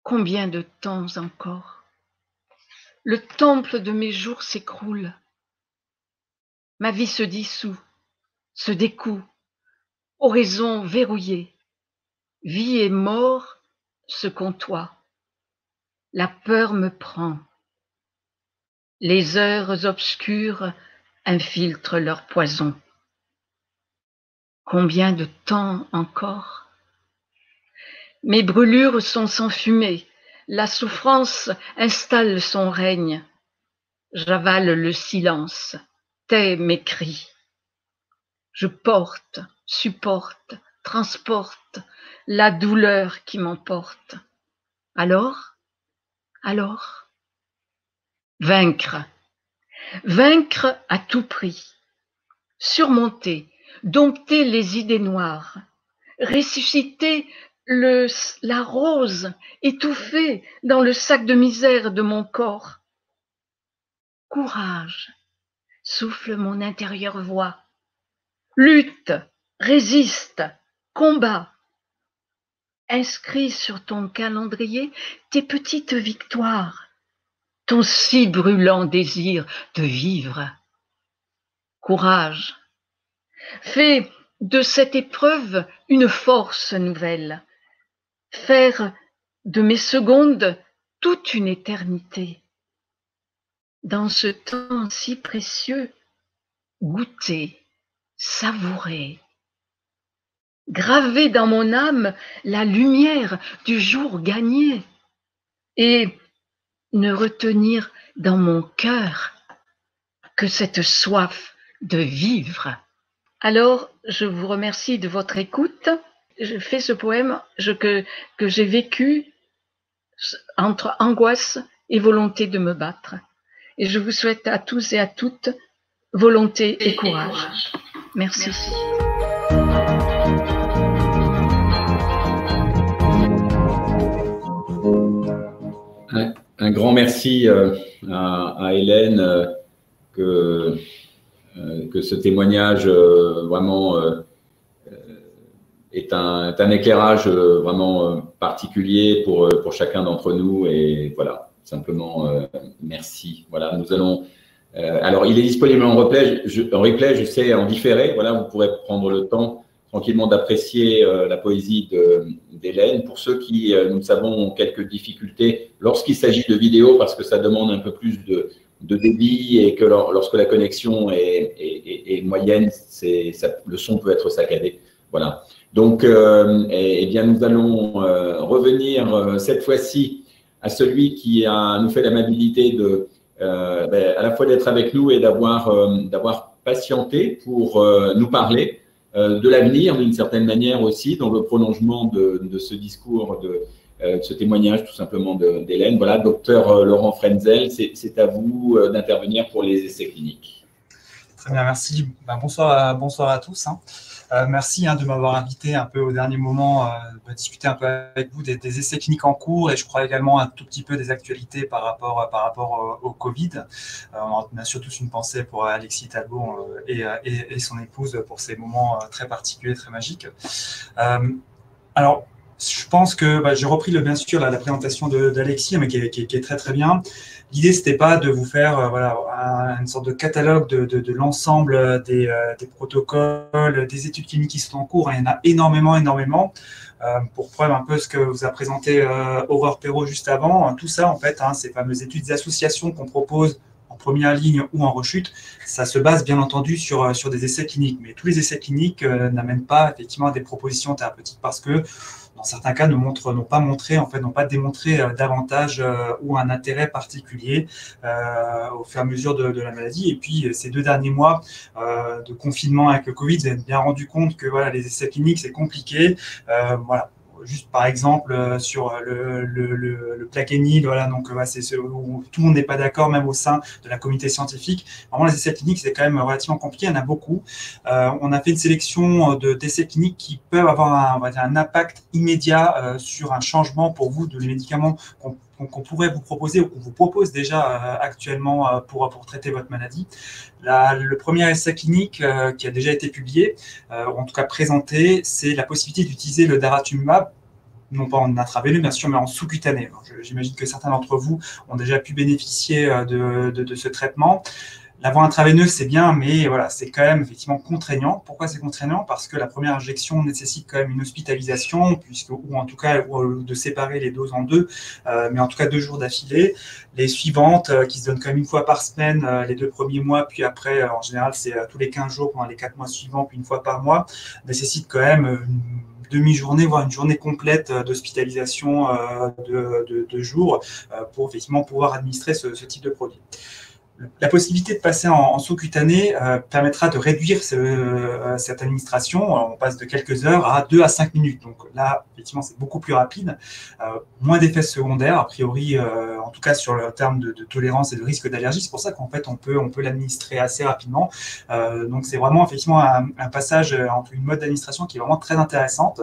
Combien de temps encore? Le temple de mes jours s'écroule. Ma vie se dissout, se découd. Oraison verrouillée, vie et mort se côtoient. La peur me prend. Les heures obscures infiltrent leur poison. Combien de temps encore? Mes brûlures sont sans fumée. La souffrance installe son règne. J'avale le silence, tais mes cris. Je porte, supporte, transporte la douleur qui m'emporte. Alors, vaincre à tout prix, surmonter, dompter les idées noires, ressusciter la rose étouffée dans le sac de misère de mon corps. Courage, souffle mon intérieure voix. Lutte, résiste, combat. Inscris sur ton calendrier tes petites victoires, ton si brûlant désir de vivre. Courage, fais de cette épreuve une force nouvelle. Faire de mes secondes toute une éternité. Dans ce temps si précieux, goûter, savourer, graver dans mon âme la lumière du jour gagné et ne retenir dans mon cœur que cette soif de vivre. Alors, je vous remercie de votre écoute. fait ce poème que j'ai vécu entre angoisse et volonté de me battre. Et je vous souhaite à tous et à toutes volonté et courage. Merci. Un grand merci à Hélène, que ce témoignage vraiment est un éclairage vraiment particulier pour chacun d'entre nous. Et voilà, simplement merci. Voilà, nous allons. Alors, il est disponible en replay, je sais, en différé. Voilà, vous pourrez prendre le temps tranquillement d'apprécier la poésie d'Hélène. Pour ceux qui, nous le savons, ont quelques difficultés lorsqu'il s'agit de vidéo, parce que ça demande un peu plus de débit et que lorsque la connexion est moyenne, le son peut être saccadé. Voilà. Donc, eh bien, nous allons revenir cette fois-ci à celui qui nous fait l'amabilité à la fois d'être avec nous et d'avoir patienté pour nous parler de l'avenir, d'une certaine manière aussi, dans le prolongement de ce discours, de ce témoignage tout simplement d'Hélène. Voilà, docteur Laurent Frenzel, c'est à vous d'intervenir pour les essais cliniques. Très bien, merci. Bonsoir à tous. Merci de m'avoir invité un peu au dernier moment à discuter un peu avec vous des essais cliniques en cours, et je crois également un tout petit peu des actualités par rapport au Covid. On a surtout une pensée pour Alexis Talbot et son épouse pour ces moments très particuliers, très magiques. Alors, je pense que j'ai repris bien sûr la présentation d'Alexis, mais qui est très très bien. L'idée, c'était pas de vous faire une sorte de catalogue de l'ensemble des protocoles, des études cliniques qui sont en cours. Il y en a énormément. Pour preuve un peu ce que vous a présenté Aurore Perrault juste avant, tout ça en fait, ces fameuses études d'association qu'on propose en première ligne ou en rechute, ça se base bien entendu sur des essais cliniques. Mais tous les essais cliniques n'amènent pas effectivement à des propositions thérapeutiques, parce que dans certains cas, n'ont pas démontré davantage ou un intérêt particulier au fur et à mesure de la maladie. Et puis, ces 2 derniers mois de confinement avec le Covid, vous avez bien rendu compte que les essais cliniques, c'est compliqué. Juste par exemple sur le plaquenil, c'est ce où tout le monde n'est pas d'accord, même au sein de la communauté scientifique. Vraiment, les essais cliniques, c'est quand même relativement compliqué, il y en a beaucoup. On a fait une sélection d'essais cliniques qui peuvent avoir un impact immédiat sur un changement pour vous de les médicaments qu'on pourrait vous proposer ou qu'on vous propose déjà actuellement pour traiter votre maladie. Le premier essai clinique qui a déjà été publié, ou en tout cas présenté, c'est la possibilité d'utiliser le daratumumab, non pas en intraveineux bien sûr, mais en sous-cutané. J'imagine que certains d'entre vous ont déjà pu bénéficier de ce traitement. L'avoir intraveineuse, c'est bien, mais c'est quand même effectivement contraignant. Pourquoi c'est contraignant? Parce que la première injection nécessite quand même une hospitalisation, ou en tout cas de séparer les doses en 2, mais en tout cas 2 jours d'affilée. Les suivantes, qui se donnent quand même 1 fois par semaine, les 2 premiers mois, puis après, en général, c'est tous les 15 jours pendant les 4 mois suivants, puis 1 fois par mois, nécessitent quand même une demi-journée, voire une journée complète d'hospitalisation de jours pour effectivement pouvoir administrer ce type de produit. La possibilité de passer en sous-cutané permettra de réduire cette administration. On passe de quelques heures à 2 à 5 minutes. Donc là, effectivement, c'est beaucoup plus rapide. Moins d'effets secondaires, a priori, en tout cas sur le terme de tolérance et de risque d'allergie. C'est pour ça qu'en fait, on peut l'administrer assez rapidement. Donc c'est vraiment effectivement un passage entre une mode d'administration qui est vraiment très intéressante.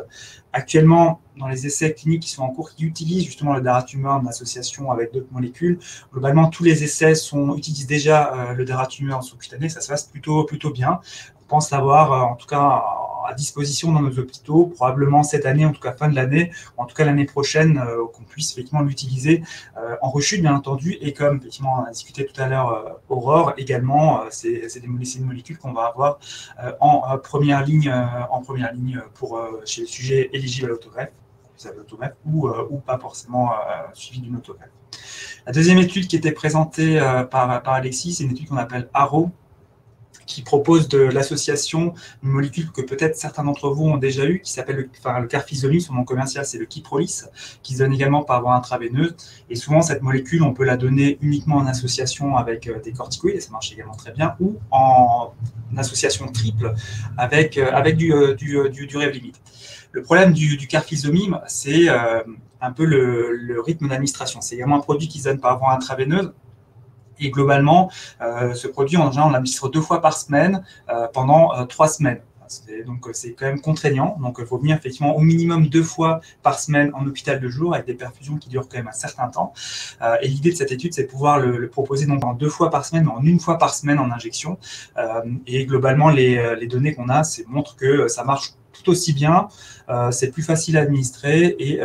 Actuellement, dans les essais cliniques qui sont en cours, qui utilisent justement le daratumumab en association avec d'autres molécules, globalement, tous les essais utilisent déjà le daratumumab en sous-cutané. Ça se passe plutôt bien. On pense l'avoir, en tout cas, à disposition dans nos hôpitaux, probablement cette année, en tout cas fin de l'année, ou en tout cas l'année prochaine, qu'on puisse effectivement l'utiliser en rechute, bien entendu, et comme effectivement on a discuté tout à l'heure, Aurore, également, c'est une molécule qu'on va avoir en première ligne pour chez les sujets éligibles à l'autogreffe, ou pas forcément suivi d'une autogreffe. La deuxième étude qui était présentée par Alexis, c'est une étude qu'on appelle ARO, qui propose de l'association d'une molécule que peut-être certains d'entre vous ont déjà eu, qui s'appelle le carfilzomib, son nom commercial c'est le Kyprolis, qui se donne également par voie intraveineuse. Et souvent cette molécule, on peut la donner uniquement en association avec des corticoïdes, et ça marche également très bien, ou en association triple avec du Revlimid. Le problème du carfilzomib, c'est un peu le rythme d'administration. C'est également un produit qui se donne par voie intraveineuse. Et globalement, ce produit, en général, on l'administre 2 fois par semaine pendant 3 semaines. Donc, c'est quand même contraignant. Donc, il faut venir effectivement au minimum 2 fois par semaine en hôpital de jour avec des perfusions qui durent quand même un certain temps. Et l'idée de cette étude, c'est de pouvoir le proposer non pas en 2 fois par semaine, mais en 1 fois par semaine en injection. Et globalement, les données qu'on a montrent que ça marche tout aussi bien, c'est plus facile à administrer et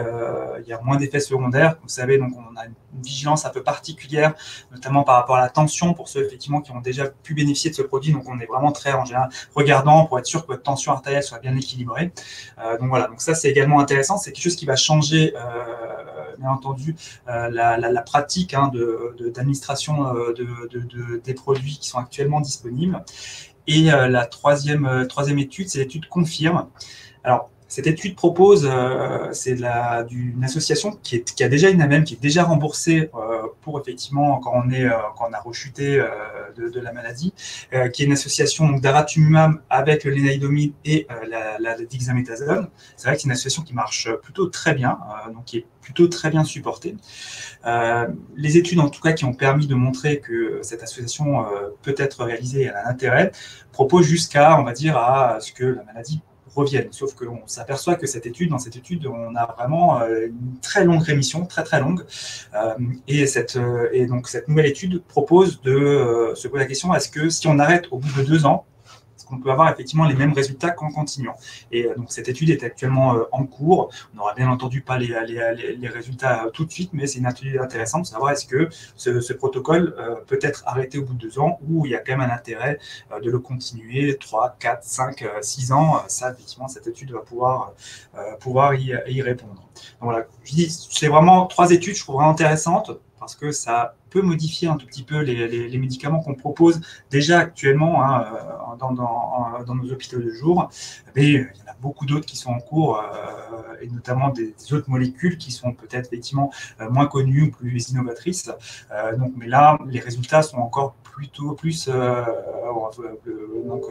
il y a moins d'effets secondaires. Vous savez, donc on a une vigilance un peu particulière, notamment par rapport à la tension pour ceux effectivement qui ont déjà pu bénéficier de ce produit. Donc on est vraiment très en général regardant pour être sûr que votre tension artérielle soit bien équilibrée. Donc voilà, donc ça c'est également intéressant. C'est quelque chose qui va changer, bien entendu, la pratique d'administration des produits qui sont actuellement disponibles. Et la troisième étude, c'est l'étude CONFIRM. Alors, cette étude propose, c'est d'une association qui a déjà une AMM, qui est déjà remboursée pour effectivement, quand on a rechuté de la maladie, qui est une association d'aratumumab avec le lénaïdomide et la dexamethasone. C'est vrai que c'est une association qui marche plutôt très bien, donc qui est plutôt très bien supportée. Les études, en tout cas, qui ont permis de montrer que cette association peut être réalisée et a un intérêt, proposent jusqu'à, on va dire, à ce que la maladie reviennent. Sauf qu'on s'aperçoit que dans cette étude, on a vraiment une très longue rémission, très très longue. Et donc cette nouvelle étude propose de se poser la question, est-ce que si on arrête au bout de 2 ans, est-ce qu'on peut avoir effectivement les mêmes résultats qu'en continuant? Et donc cette étude est actuellement en cours. On n'aura bien entendu pas les résultats tout de suite, mais c'est une étude intéressante de savoir est-ce que ce protocole peut être arrêté au bout de 2 ans ou il y a quand même un intérêt de le continuer 3, 4, 5, 6 ans. Ça, effectivement, cette étude va pouvoir y répondre. Donc voilà, je dis, c'est vraiment 3 études, je trouve vraiment intéressantes parce que ça peut modifier un tout petit peu les médicaments qu'on propose déjà actuellement dans nos hôpitaux de jour. Mais il y en a beaucoup d'autres qui sont en cours, et notamment des autres molécules qui sont peut-être effectivement moins connues ou plus innovatrices. Mais là, les résultats sont encore plutôt plus... donc,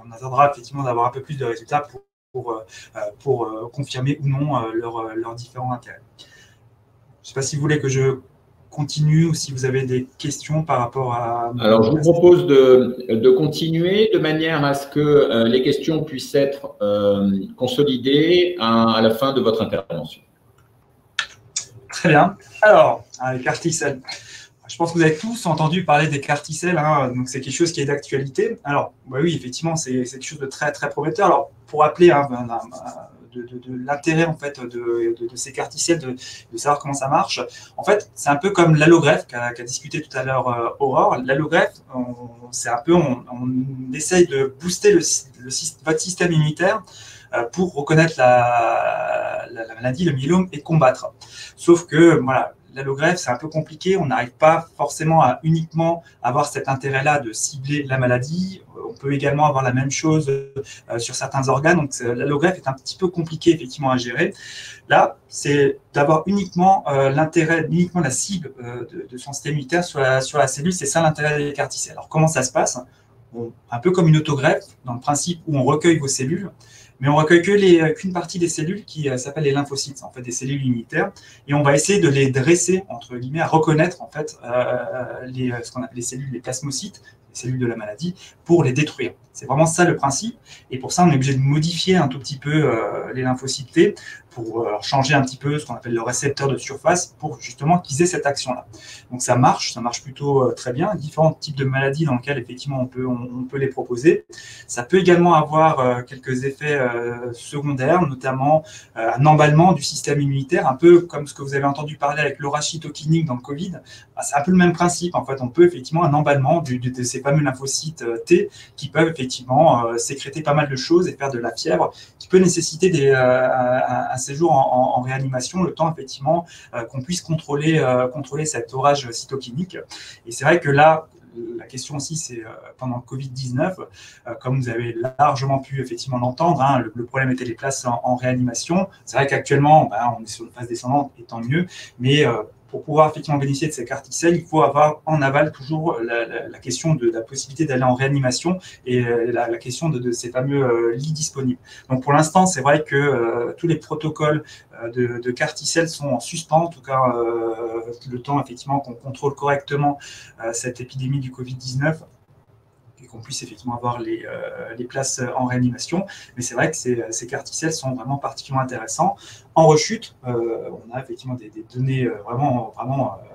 on attendra effectivement d'avoir un peu plus de résultats pour confirmer ou non leurs différents intérêts. Je ne sais pas si vous voulez que je continue ou si vous avez des questions par rapport à... Alors, je vous propose de continuer de manière à ce que les questions puissent être consolidées à la fin de votre intervention. Très bien. Alors, les CAR-T-cells. Je pense que vous avez tous entendu parler des CAR-T-cells, donc c'est quelque chose qui est d'actualité. Alors, oui, effectivement, c'est quelque chose de très, très prometteur. Alors, pour rappeler de l'intérêt en fait de ces CAR-T-cells, de savoir comment ça marche. En fait, c'est un peu comme l'allogreffe qu'a discuté tout à l'heure Aurore. L'allogreffe, c'est un peu, on essaye de booster votre système immunitaire pour reconnaître la maladie, le myélome, et combattre. Sauf que, voilà, l'allogreffe, c'est un peu compliqué. On n'arrive pas forcément à uniquement avoir cet intérêt-là de cibler la maladie. On peut également avoir la même chose sur certains organes. Donc, l'allogreffe est un petit peu compliqué, effectivement, à gérer. Là, c'est d'avoir uniquement l'intérêt, uniquement la cible de son système immunitaire sur la cellule. C'est ça l'intérêt des CAR-T-cells. Alors, comment ça se passe? Un peu comme une autogreffe, dans le principe où on recueille vos cellules. Mais on ne recueille qu'une partie des cellules qui s'appellent les lymphocytes, en fait des cellules immunitaires, et on va essayer de les dresser, entre guillemets, à reconnaître en fait ce qu'on appelle les cellules, les plasmocytes, les cellules de la maladie, pour les détruire. C'est vraiment ça le principe, et pour ça on est obligé de modifier un tout petit peu les lymphocytes T pour changer un petit peu ce qu'on appelle le récepteur de surface pour justement qu'ils aient cette action-là. Donc ça marche plutôt très bien. Différents types de maladies dans lesquelles effectivement on peut les proposer. Ça peut également avoir quelques effets secondaires, notamment un emballement du système immunitaire, un peu comme ce que vous avez entendu parler avec l'aura cytokinique dans le Covid. C'est un peu le même principe. En fait, on peut effectivement un emballement de ces fameux lymphocytes T qui peuvent effectivement sécréter pas mal de choses et faire de la fièvre, qui peut nécessiter un séjour en réanimation, le temps effectivement qu'on puisse contrôler cet orage cytokinique. Et c'est vrai que là, la question aussi, c'est pendant le Covid-19, comme vous avez largement pu effectivement l'entendre, le problème était les places en réanimation. C'est vrai qu'actuellement, on est sur une phase descendante, et tant mieux, mais pour pouvoir effectivement bénéficier de ces CAR-T-cells, il faut avoir en aval toujours la question de la possibilité d'aller en réanimation et la question de ces fameux lits disponibles. Donc pour l'instant, c'est vrai que tous les protocoles de CAR-T-cells sont en suspens, en tout cas le temps effectivement qu'on contrôle correctement cette épidémie du Covid-19 et qu'on puisse effectivement avoir les places en réanimation. Mais c'est vrai que ces CAR-T-cells sont vraiment particulièrement intéressants. En rechute, on a effectivement des données vraiment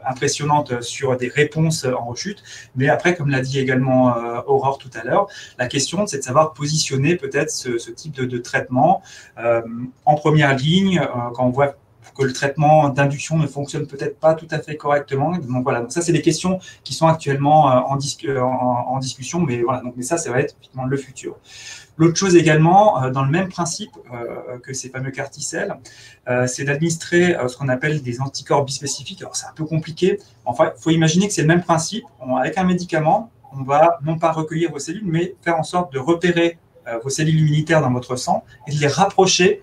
impressionnantes sur des réponses en rechute. Mais après, comme l'a dit également Aurore tout à l'heure, la question, c'est de savoir positionner peut-être ce type de traitement en première ligne, quand on voit que le traitement d'induction ne fonctionne peut-être pas tout à fait correctement. Donc voilà, donc ça c'est des questions qui sont actuellement en discussion, mais voilà, donc, mais ça va être effectivement le futur. L'autre chose également, dans le même principe que ces fameux CAR-T-cells, c'est d'administrer ce qu'on appelle des anticorps bispécifiques. Alors c'est un peu compliqué. Enfin, il faut imaginer que c'est le même principe. Avec un médicament, on va non pas recueillir vos cellules, mais faire en sorte de repérer vos cellules immunitaires dans votre sang et de les rapprocher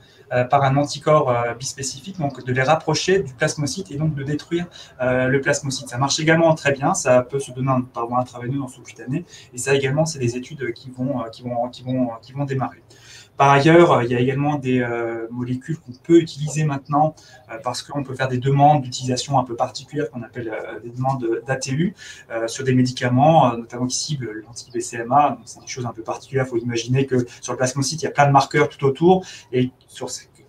par un anticorps bispécifique, donc de les rapprocher du plasmocyte et donc de détruire le plasmocyte. Ça marche également très bien, ça peut se donner par voie intraveineuse en sous-cutanée, et ça également, c'est des études qui vont démarrer. Par ailleurs, il y a également des molécules qu'on peut utiliser maintenant parce qu'on peut faire des demandes d'utilisation un peu particulières qu'on appelle des demandes d'ATU sur des médicaments, notamment qui ciblent l'anti-BCMA. C'est des choses un peu particulières. Il faut imaginer que sur le plasmocyte, il y a plein de marqueurs tout autour et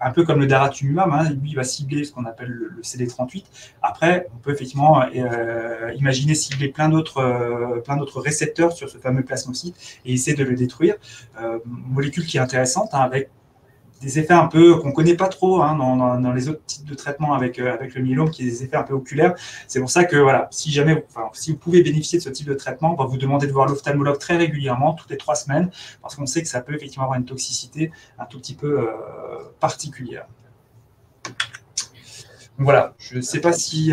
un peu comme le daratumumab, lui, il va cibler ce qu'on appelle le CD38. Après, on peut effectivement imaginer cibler plein d'autres récepteurs sur ce fameux plasmocyte et essayer de le détruire. Molécule qui est intéressante, avec des effets un peu qu'on ne connaît pas trop dans les autres types de traitements avec le myélome, qui est des effets un peu oculaires. C'est pour ça que voilà, si vous pouvez bénéficier de ce type de traitement, on va vous demander de voir l'ophtalmologue très régulièrement, toutes les 3 semaines, parce qu'on sait que ça peut effectivement avoir une toxicité un tout petit peu particulière. Donc voilà, je ne sais pas si…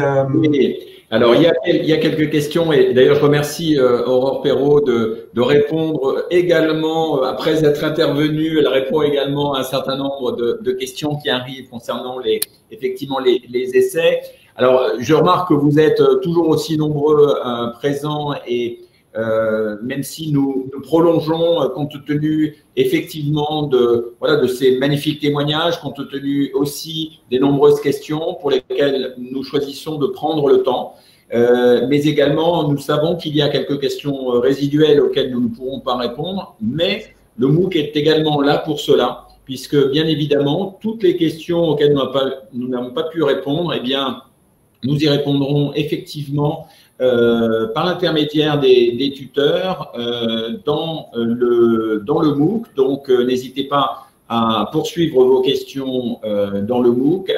Alors, il y a quelques questions, et d'ailleurs, je remercie Aurore Perrault de répondre également, après être intervenue, elle répond également à un certain nombre de questions qui arrivent concernant effectivement les essais. Alors, je remarque que vous êtes toujours aussi nombreux présents et même si nous prolongeons compte tenu effectivement de ces magnifiques témoignages, compte tenu aussi des nombreuses questions pour lesquelles nous choisissons de prendre le temps. Mais également, nous savons qu'il y a quelques questions résiduelles auxquelles nous ne pourrons pas répondre, mais le MOOC est également là pour cela, puisque bien évidemment, toutes les questions auxquelles nous n'avons pas pu répondre, eh bien, nous y répondrons effectivement par l'intermédiaire des tuteurs dans le MOOC. Donc, n'hésitez pas à poursuivre vos questions dans le MOOC,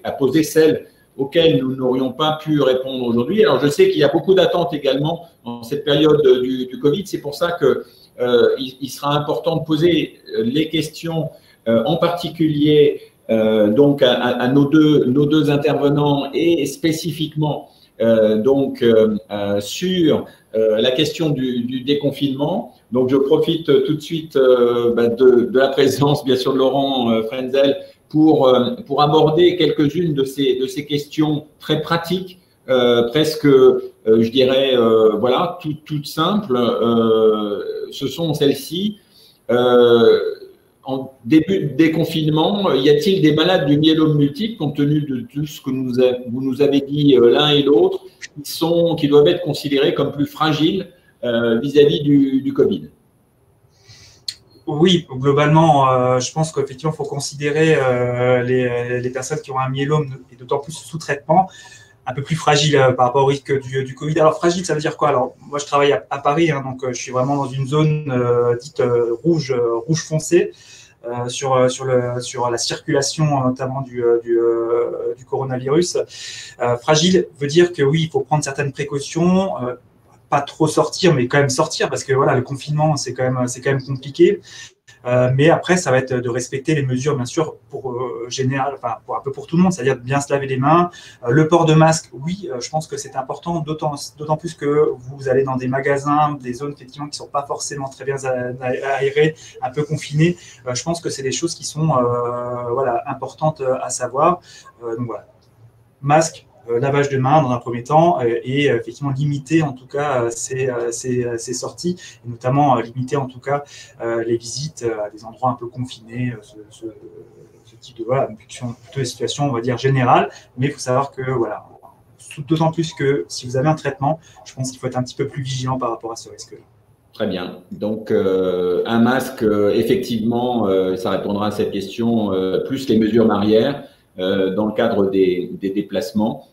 à poser celles auxquelles nous n'aurions pas pu répondre aujourd'hui. Alors, je sais qu'il y a beaucoup d'attentes également en cette période du Covid. C'est pour ça que il sera important de poser les questions en particulier donc à nos deux intervenants et spécifiquement sur la question du déconfinement. Donc, je profite tout de suite de la présence, bien sûr, de Laurent Frenzel pour aborder quelques-unes de ces questions très pratiques, presque, je dirais, voilà, toutes simples. Ce sont celles-ci. En début de déconfinement, y a-t-il des malades du myélome multiple, compte tenu de tout ce que vous nous avez dit l'un et l'autre, qui doivent être considérés comme plus fragiles vis-à-vis du Covid? Oui, globalement, je pense qu'effectivement, il faut considérer les personnes qui ont un myélome, et d'autant plus sous traitement, un peu plus fragile par rapport au risque du Covid. Alors, fragile, ça veut dire quoi? Alors, moi, je travaille à Paris, donc je suis vraiment dans une zone dite rouge foncé sur la circulation, notamment du coronavirus. Fragile veut dire que oui, il faut prendre certaines précautions, pas trop sortir, mais quand même sortir, parce que voilà, le confinement, c'est quand même compliqué. Mais après, ça va être de respecter les mesures, bien sûr, pour un peu pour tout le monde, c'est-à-dire de bien se laver les mains. Le port de masque, oui, je pense que c'est important, d'autant plus que vous allez dans des magasins, des zones effectivement qui ne sont pas forcément très bien aérées, un peu confinées. Je pense que c'est des choses qui sont importantes à savoir. Donc voilà, masque, lavage de mains dans un premier temps et effectivement limiter en tout cas ces sorties, et notamment limiter en tout cas les visites à des endroits un peu confinés, ce type de voilà, plutôt des situations on va dire générales, mais il faut savoir que voilà, d'autant plus que si vous avez un traitement, je pense qu'il faut être un petit peu plus vigilant par rapport à ce risque-là. Très bien. Donc, un masque, effectivement, ça répondra à cette question, plus les mesures barrières dans le cadre des déplacements.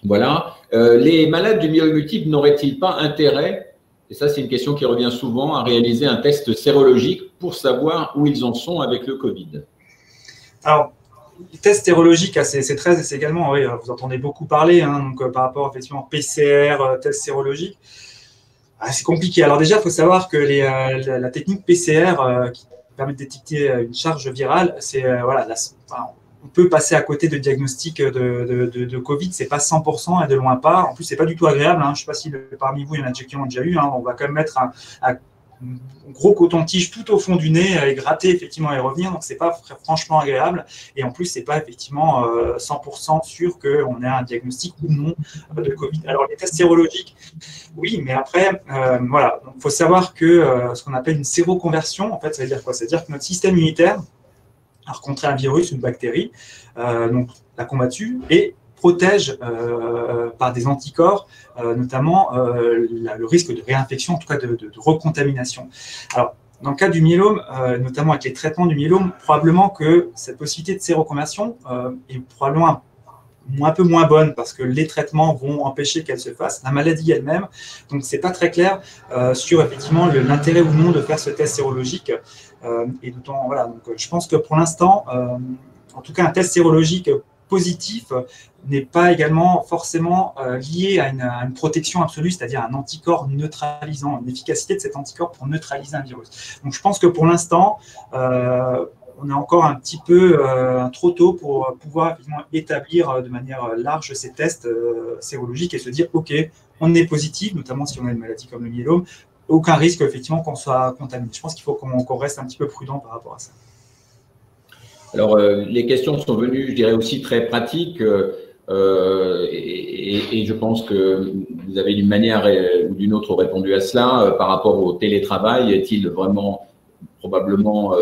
Voilà. Les malades du myélome multiple n'auraient-ils pas intérêt, et ça c'est une question qui revient souvent, à réaliser un test sérologique pour savoir où ils en sont avec le Covid? Alors, les tests sérologiques, c'est également, oui, vous entendez beaucoup parler, hein, donc par rapport effectivement PCR, tests sérologiques. C'est compliqué. Alors déjà, il faut savoir que la technique PCR qui permet de détecter une charge virale, c'est voilà, on peut passer à côté de diagnostic de Covid, c'est pas 100% et de loin pas. En plus, c'est pas du tout agréable. Hein. Je sais pas si parmi vous, il y en a qui ont déjà eu. Hein. On va quand même mettre un gros coton-tige tout au fond du nez et gratter effectivement et revenir. Donc, c'est pas franchement agréable. Et en plus, c'est pas effectivement 100% sûr qu'on ait un diagnostic ou non de Covid. Alors, les tests sérologiques, oui, mais après, voilà. Il faut savoir que ce qu'on appelle une séroconversion, en fait, ça veut dire quoi? Ça veut dire que notre système immunitaire a rencontré un virus, une bactérie, donc l'a combattu et protège par des anticorps, notamment le risque de réinfection, en tout cas de recontamination. Alors, dans le cas du myélome, notamment avec les traitements du myélome, probablement que cette possibilité de séroconversion est probablement un peu moins bonne parce que les traitements vont empêcher qu'elle se fasse, la maladie elle-même. Donc, ce n'est pas très clair sur effectivement l'intérêt ou non de faire ce test sérologique. Et d'autant, voilà, donc je pense que pour l'instant, en tout cas, un test sérologique positif n'est pas également forcément lié à une protection absolue, c'est-à-dire un anticorps neutralisant, une efficacité de cet anticorps pour neutraliser un virus. Donc, je pense que pour l'instant, on est encore un petit peu trop tôt pour pouvoir établir de manière large ces tests sérologiques et se dire, OK, on est positif, notamment si on a une maladie comme le myélome, aucun risque effectivement qu'on soit contaminé. Je pense qu'il faut qu'on reste un petit peu prudent par rapport à ça. Alors, les questions sont venues, je dirais, aussi très pratiques et je pense que vous avez d'une manière ou d'une autre répondu à cela par rapport au télétravail. Est-il vraiment, probablement,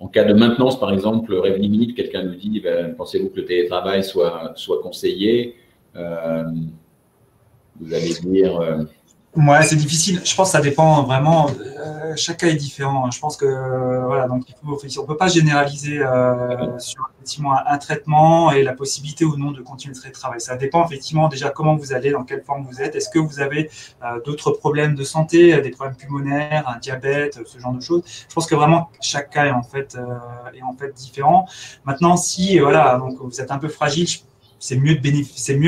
en cas de maintenance, par exemple, rêve limite, quelqu'un nous dit, pensez-vous que le télétravail soit conseillé? Vous allez dire… Ouais, c'est difficile. Je pense que ça dépend vraiment. Chaque cas est différent. Je pense que voilà, donc on ne peut pas généraliser sur effectivement un traitement et la possibilité ou non de continuer le travail. Ça dépend effectivement déjà comment vous allez, dans quelle forme vous êtes. Est-ce que vous avez d'autres problèmes de santé, des problèmes pulmonaires, un diabète, ce genre de choses. Je pense que vraiment chaque cas est en fait différent. Maintenant, si voilà, donc vous êtes un peu fragile, c'est mieux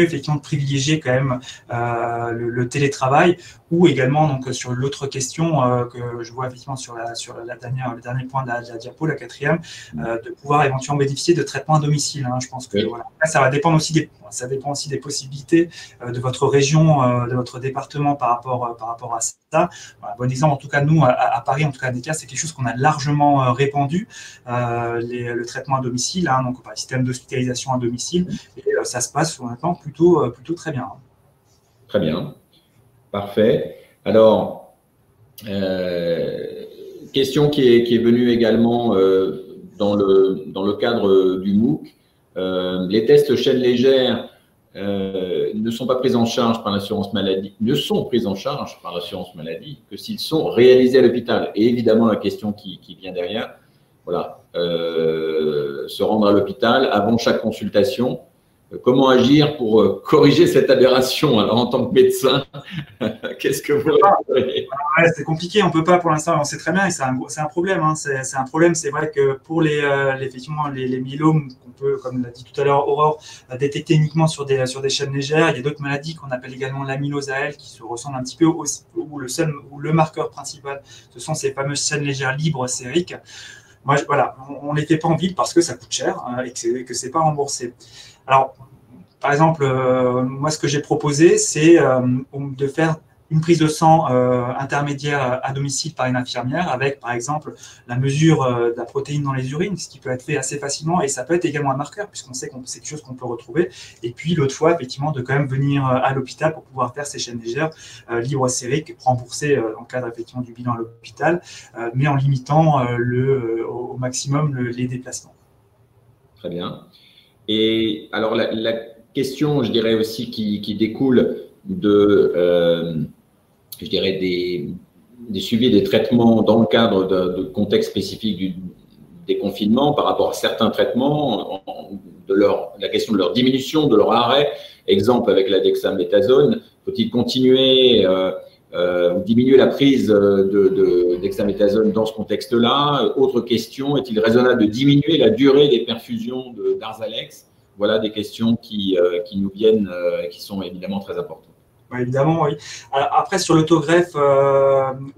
effectivement de privilégier quand même le télétravail, ou également donc sur l'autre question que je vois effectivement sur le dernier point de la diapo, la quatrième, de pouvoir éventuellement bénéficier de traitements à domicile. Hein. Je pense que voilà. Ça va dépendre aussi des possibilités de votre région, de votre département par rapport à ça. Voilà, bon exemple, en tout cas nous à Paris, en tout cas à Necker, c'est quelque chose qu'on a largement répandu, le traitement à domicile, hein, donc par le système d'hospitalisation à domicile, et ça se passe maintenant plutôt très bien. Très bien, parfait. Alors, question qui est venue également dans le cadre du MOOC. Les tests chaîne légère ne sont pas pris en charge par l'assurance maladie, ne sont pris en charge par l'assurance maladie que s'ils sont réalisés à l'hôpital. Et évidemment, la question qui vient derrière, voilà, se rendre à l'hôpital avant chaque consultation. Comment agir pour corriger cette aberration? Alors, en tant que médecin, qu'est-ce que vous répondez? C'est compliqué, on ne peut pas pour l'instant, on sait très bien, et c'est un problème. Hein, c'est un problème, c'est vrai que pour effectivement, les myélomes, qu'on peut, comme l'a dit tout à l'heure Aurore, détecter uniquement sur des chaînes légères, il y a d'autres maladies qu'on appelle également l'amylose AL, qui se ressemblent un petit peu, où le marqueur principal, ce sont ces fameuses chaînes légères libres sériques. Moi, voilà, on ne les fait pas en ville parce que ça coûte cher et que ce n'est pas remboursé. Alors, par exemple, moi, ce que j'ai proposé, c'est de faire une prise de sang intermédiaire à domicile par une infirmière avec, par exemple, la mesure de la protéine dans les urines, ce qui peut être fait assez facilement et ça peut être également un marqueur puisqu'on sait que c'est quelque chose qu'on peut retrouver. Et puis, l'autre fois, effectivement, de quand même venir à l'hôpital pour pouvoir faire ces chaînes légères libres sériques, remboursées dans le cadre, effectivement, du bilan à l'hôpital, mais en limitant au maximum les déplacements. Très bien. Et alors, la question, je dirais aussi, qui découle de, je dirais, des suivis des traitements dans le cadre de contexte spécifique des confinements par rapport à certains traitements, la question de leur diminution, de leur arrêt. Exemple avec la dexaméthasone, faut-il continuer ou diminuer la prise de dexaméthasone dans ce contexte-là? Autre question, est-il raisonnable de diminuer la durée des perfusions de Darzalex? Voilà des questions qui nous viennent et qui sont évidemment très importantes. Évidemment, oui. Après, sur l'autogreffe,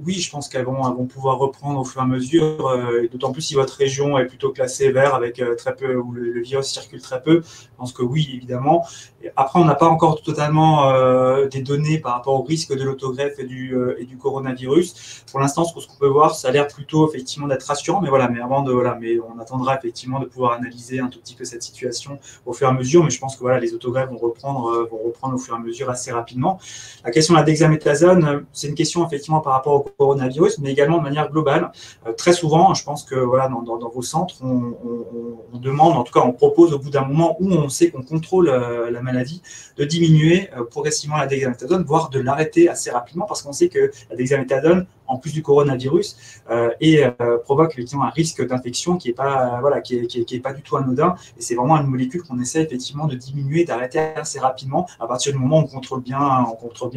oui, je pense qu'elles vont pouvoir reprendre au fur et à mesure, d'autant plus si votre région est plutôt classée vert avec très peu, où le virus circule très peu. Je pense que oui, évidemment. Et après, on n'a pas encore totalement des données par rapport au risque de l'autogreffe et du coronavirus. Pour l'instant, ce qu'on peut voir, ça a l'air plutôt effectivement d'être rassurant, mais voilà, mais on attendra effectivement de pouvoir analyser un tout petit peu cette situation au fur et à mesure. Mais je pense que voilà, les autogreffes vont reprendre au fur et à mesure assez rapidement. La question de la dexaméthasone, c'est une question effectivement par rapport au coronavirus, mais également de manière globale. Très souvent, je pense que voilà, dans vos centres, on demande, en tout cas on propose au bout d'un moment où on sait qu'on contrôle la maladie, de diminuer progressivement la dexaméthasone, voire de l'arrêter assez rapidement, parce qu'on sait que la dexaméthasone, en plus du coronavirus, provoque effectivement un risque d'infection qui est pas du tout anodin. Et c'est vraiment une molécule qu'on essaie effectivement de diminuer, d'arrêter assez rapidement à partir du moment où on contrôle bien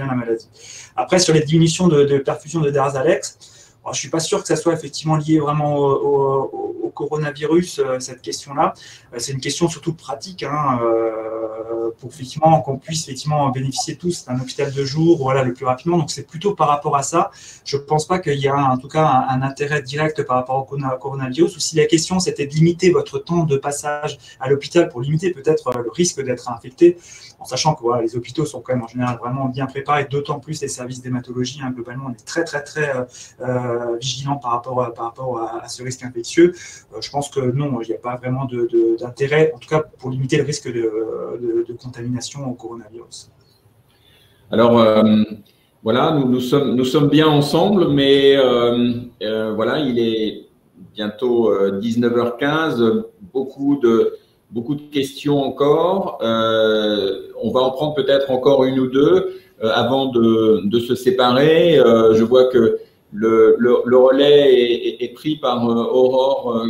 la maladie. Après, sur les diminutions de perfusion de Darzalex, je ne suis pas sûr que ça soit effectivement lié vraiment au coronavirus, cette question-là. C'est une question surtout pratique, pour effectivement qu'on puisse effectivement bénéficier tous d'un hôpital de jour, voilà, le plus rapidement. Donc c'est plutôt par rapport à ça. Je ne pense pas qu'il y a en tout cas un intérêt direct par rapport au coronavirus. Ou si la question c'était de limiter votre temps de passage à l'hôpital pour limiter peut-être le risque d'être infecté, en sachant que voilà, les hôpitaux sont quand même en général vraiment bien préparés, d'autant plus les services d'hématologie. Globalement, on est très vigilant par rapport à ce risque infectieux. Je pense que non, il n'y a pas vraiment d'intérêt, en tout cas pour limiter le risque de contamination au coronavirus. Alors, voilà, nous sommes bien ensemble, mais voilà, il est bientôt 19h15, beaucoup de questions encore. On va en prendre peut-être encore une ou deux avant de se séparer. Je vois que le relais est pris par Aurore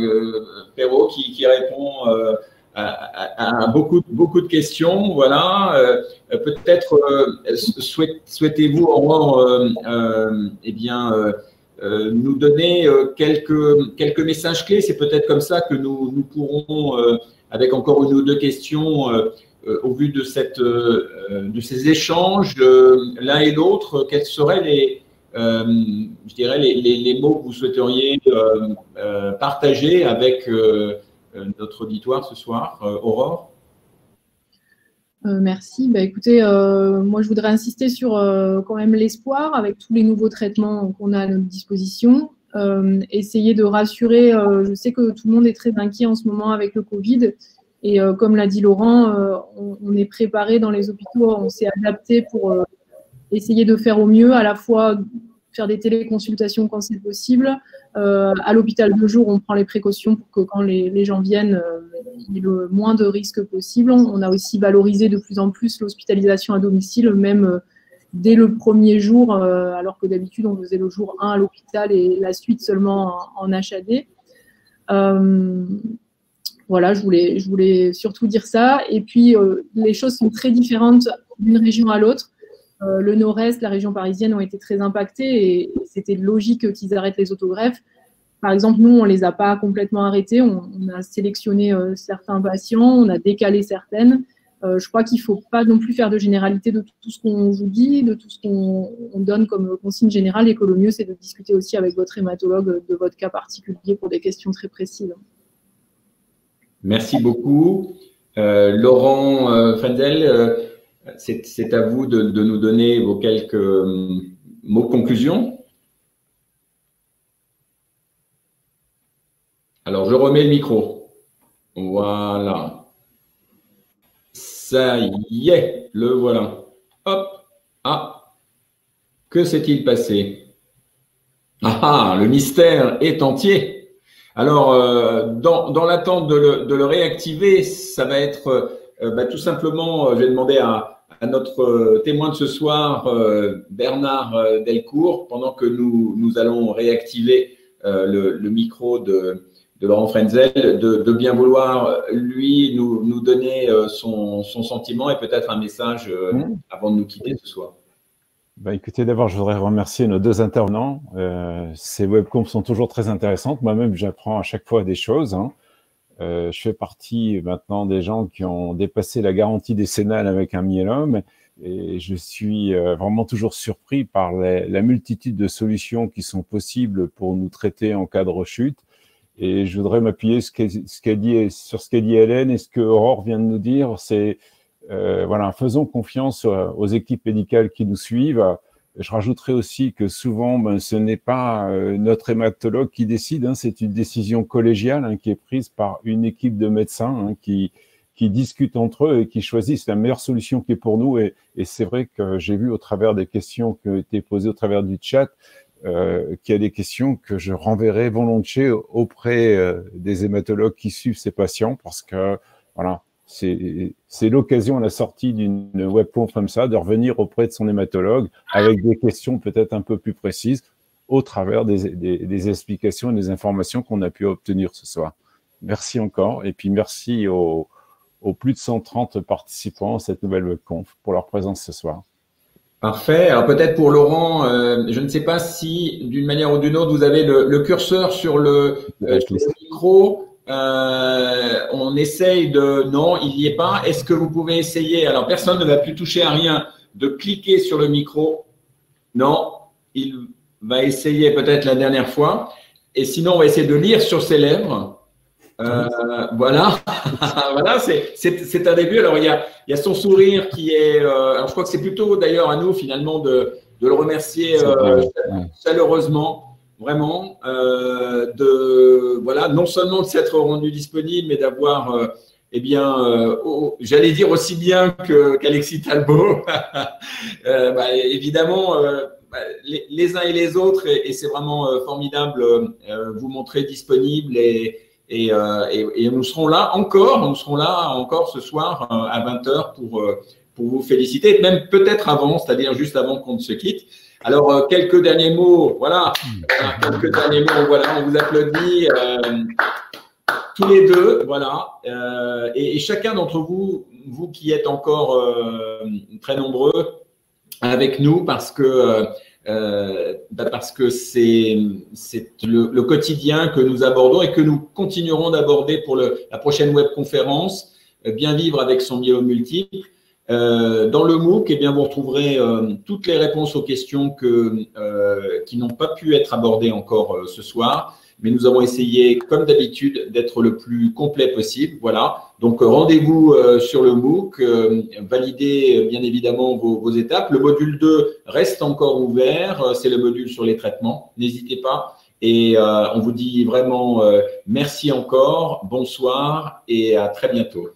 Perrault qui répond à beaucoup de questions. Voilà. Peut-être souhaitez-vous, Aurore, nous donner quelques messages clés. C'est peut-être comme ça que nous pourrons, avec encore une ou deux questions, au vu de ces échanges, l'un et l'autre, quels seraient les mots que vous souhaiteriez partager avec notre auditoire ce soir? Aurore? Merci. Écoutez, moi je voudrais insister sur quand même l'espoir avec tous les nouveaux traitements qu'on a à notre disposition. Essayer de rassurer, je sais que tout le monde est très inquiet en ce moment avec le Covid et comme l'a dit Laurent, on est préparé dans les hôpitaux, on s'est adapté pour essayer de faire au mieux, à la fois faire des téléconsultations quand c'est possible. À l'hôpital de jour, on prend les précautions pour que quand les gens viennent, il y ait le moins de risques possible. On a aussi valorisé de plus en plus l'hospitalisation à domicile, même dès le premier jour, alors que d'habitude, on faisait le jour 1 à l'hôpital et la suite seulement en HAD. Voilà, je voulais surtout dire ça. Et puis, les choses sont très différentes d'une région à l'autre. Le Nord-Est, la région parisienne ont été très impactés et c'était logique qu'ils arrêtent les autogreffes. Par exemple, nous, on ne les a pas complètement arrêtés. On a sélectionné certains patients, on a décalé certaines. Je crois qu'il ne faut pas non plus faire de généralité de tout ce qu'on vous dit, de tout ce qu'on donne comme consigne générale et que le mieux, c'est de discuter aussi avec votre hématologue de votre cas particulier pour des questions très précises. Merci beaucoup. Laurent Frenzel, c'est à vous de nous donner vos quelques Mot de conclusion? Alors, je remets le micro. Voilà. Ça y est, le voilà. Hop. Ah, que s'est-il passé? Ah, le mystère est entier. Alors, dans l'attente de le réactiver, ça va être tout simplement, je vais demander à notre témoin de ce soir, Bernard Delcourt, pendant que nous allons réactiver le micro de Laurent Frenzel, de bien vouloir, lui, nous donner son sentiment et peut-être un message avant de nous quitter ce soir. Écoutez, d'abord, je voudrais remercier nos deux intervenants. Ces webconf sont toujours très intéressantes. Moi-même, j'apprends à chaque fois des choses. Hein. Je fais partie maintenant des gens qui ont dépassé la garantie décennale avec un myélome et je suis vraiment toujours surpris par la multitude de solutions qui sont possibles pour nous traiter en cas de rechute. Et je voudrais m'appuyer sur ce qu'a dit Hélène et ce que Aurore vient de nous dire. C'est voilà, faisons confiance aux équipes médicales qui nous suivent. Je rajouterai aussi que souvent, ce n'est pas notre hématologue qui décide, hein, c'est une décision collégiale hein, qui est prise par une équipe de médecins hein, qui discutent entre eux et qui choisissent la meilleure solution qui est pour nous. Et c'est vrai que j'ai vu au travers des questions qui ont été posées au travers du chat qu'il y a des questions que je renverrai volontiers auprès des hématologues qui suivent ces patients parce que voilà, c'est l'occasion à la sortie d'une webconf comme ça de revenir auprès de son hématologue avec des questions peut-être un peu plus précises au travers des explications et des informations qu'on a pu obtenir ce soir. Merci encore et puis merci aux plus de 130 participants à cette nouvelle webconf pour leur présence ce soir. Parfait. Alors peut-être pour Laurent, je ne sais pas si d'une manière ou d'une autre vous avez le curseur sur le micro. On essaye de… Non, il n'y est pas. Est-ce que vous pouvez essayer… Alors, personne ne va plus toucher à rien, de cliquer sur le micro. Non, il va essayer peut-être la dernière fois. Et sinon, on va essayer de lire sur ses lèvres. Voilà, voilà, c'est un début. Alors, il y a son sourire qui est… alors, je crois que c'est plutôt d'ailleurs à nous, finalement, de le remercier chaleureusement. Vraiment, voilà, non seulement de s'être rendu disponible, mais d'avoir, j'allais dire aussi bien qu'Alexis Talbot, évidemment, les uns et les autres, et c'est vraiment formidable, vous montrer disponible et nous serons là encore ce soir à 20h pour vous féliciter, même peut-être avant, c'est-à-dire juste avant qu'on ne se quitte. Alors, quelques derniers mots, voilà, quelques derniers mots, voilà, on vous applaudit tous les deux, voilà, et chacun d'entre vous qui êtes encore très nombreux avec nous parce que c'est le quotidien que nous abordons et que nous continuerons d'aborder pour la prochaine webconférence, Bien vivre avec son myélome multiple. Dans le MOOC, vous retrouverez toutes les réponses aux questions qui n'ont pas pu être abordées encore ce soir, mais nous avons essayé, comme d'habitude, d'être le plus complet possible. Voilà. Donc, rendez-vous sur le MOOC, validez bien évidemment vos étapes. Le module 2 reste encore ouvert, c'est le module sur les traitements. N'hésitez pas. Et on vous dit vraiment merci encore, bonsoir et à très bientôt.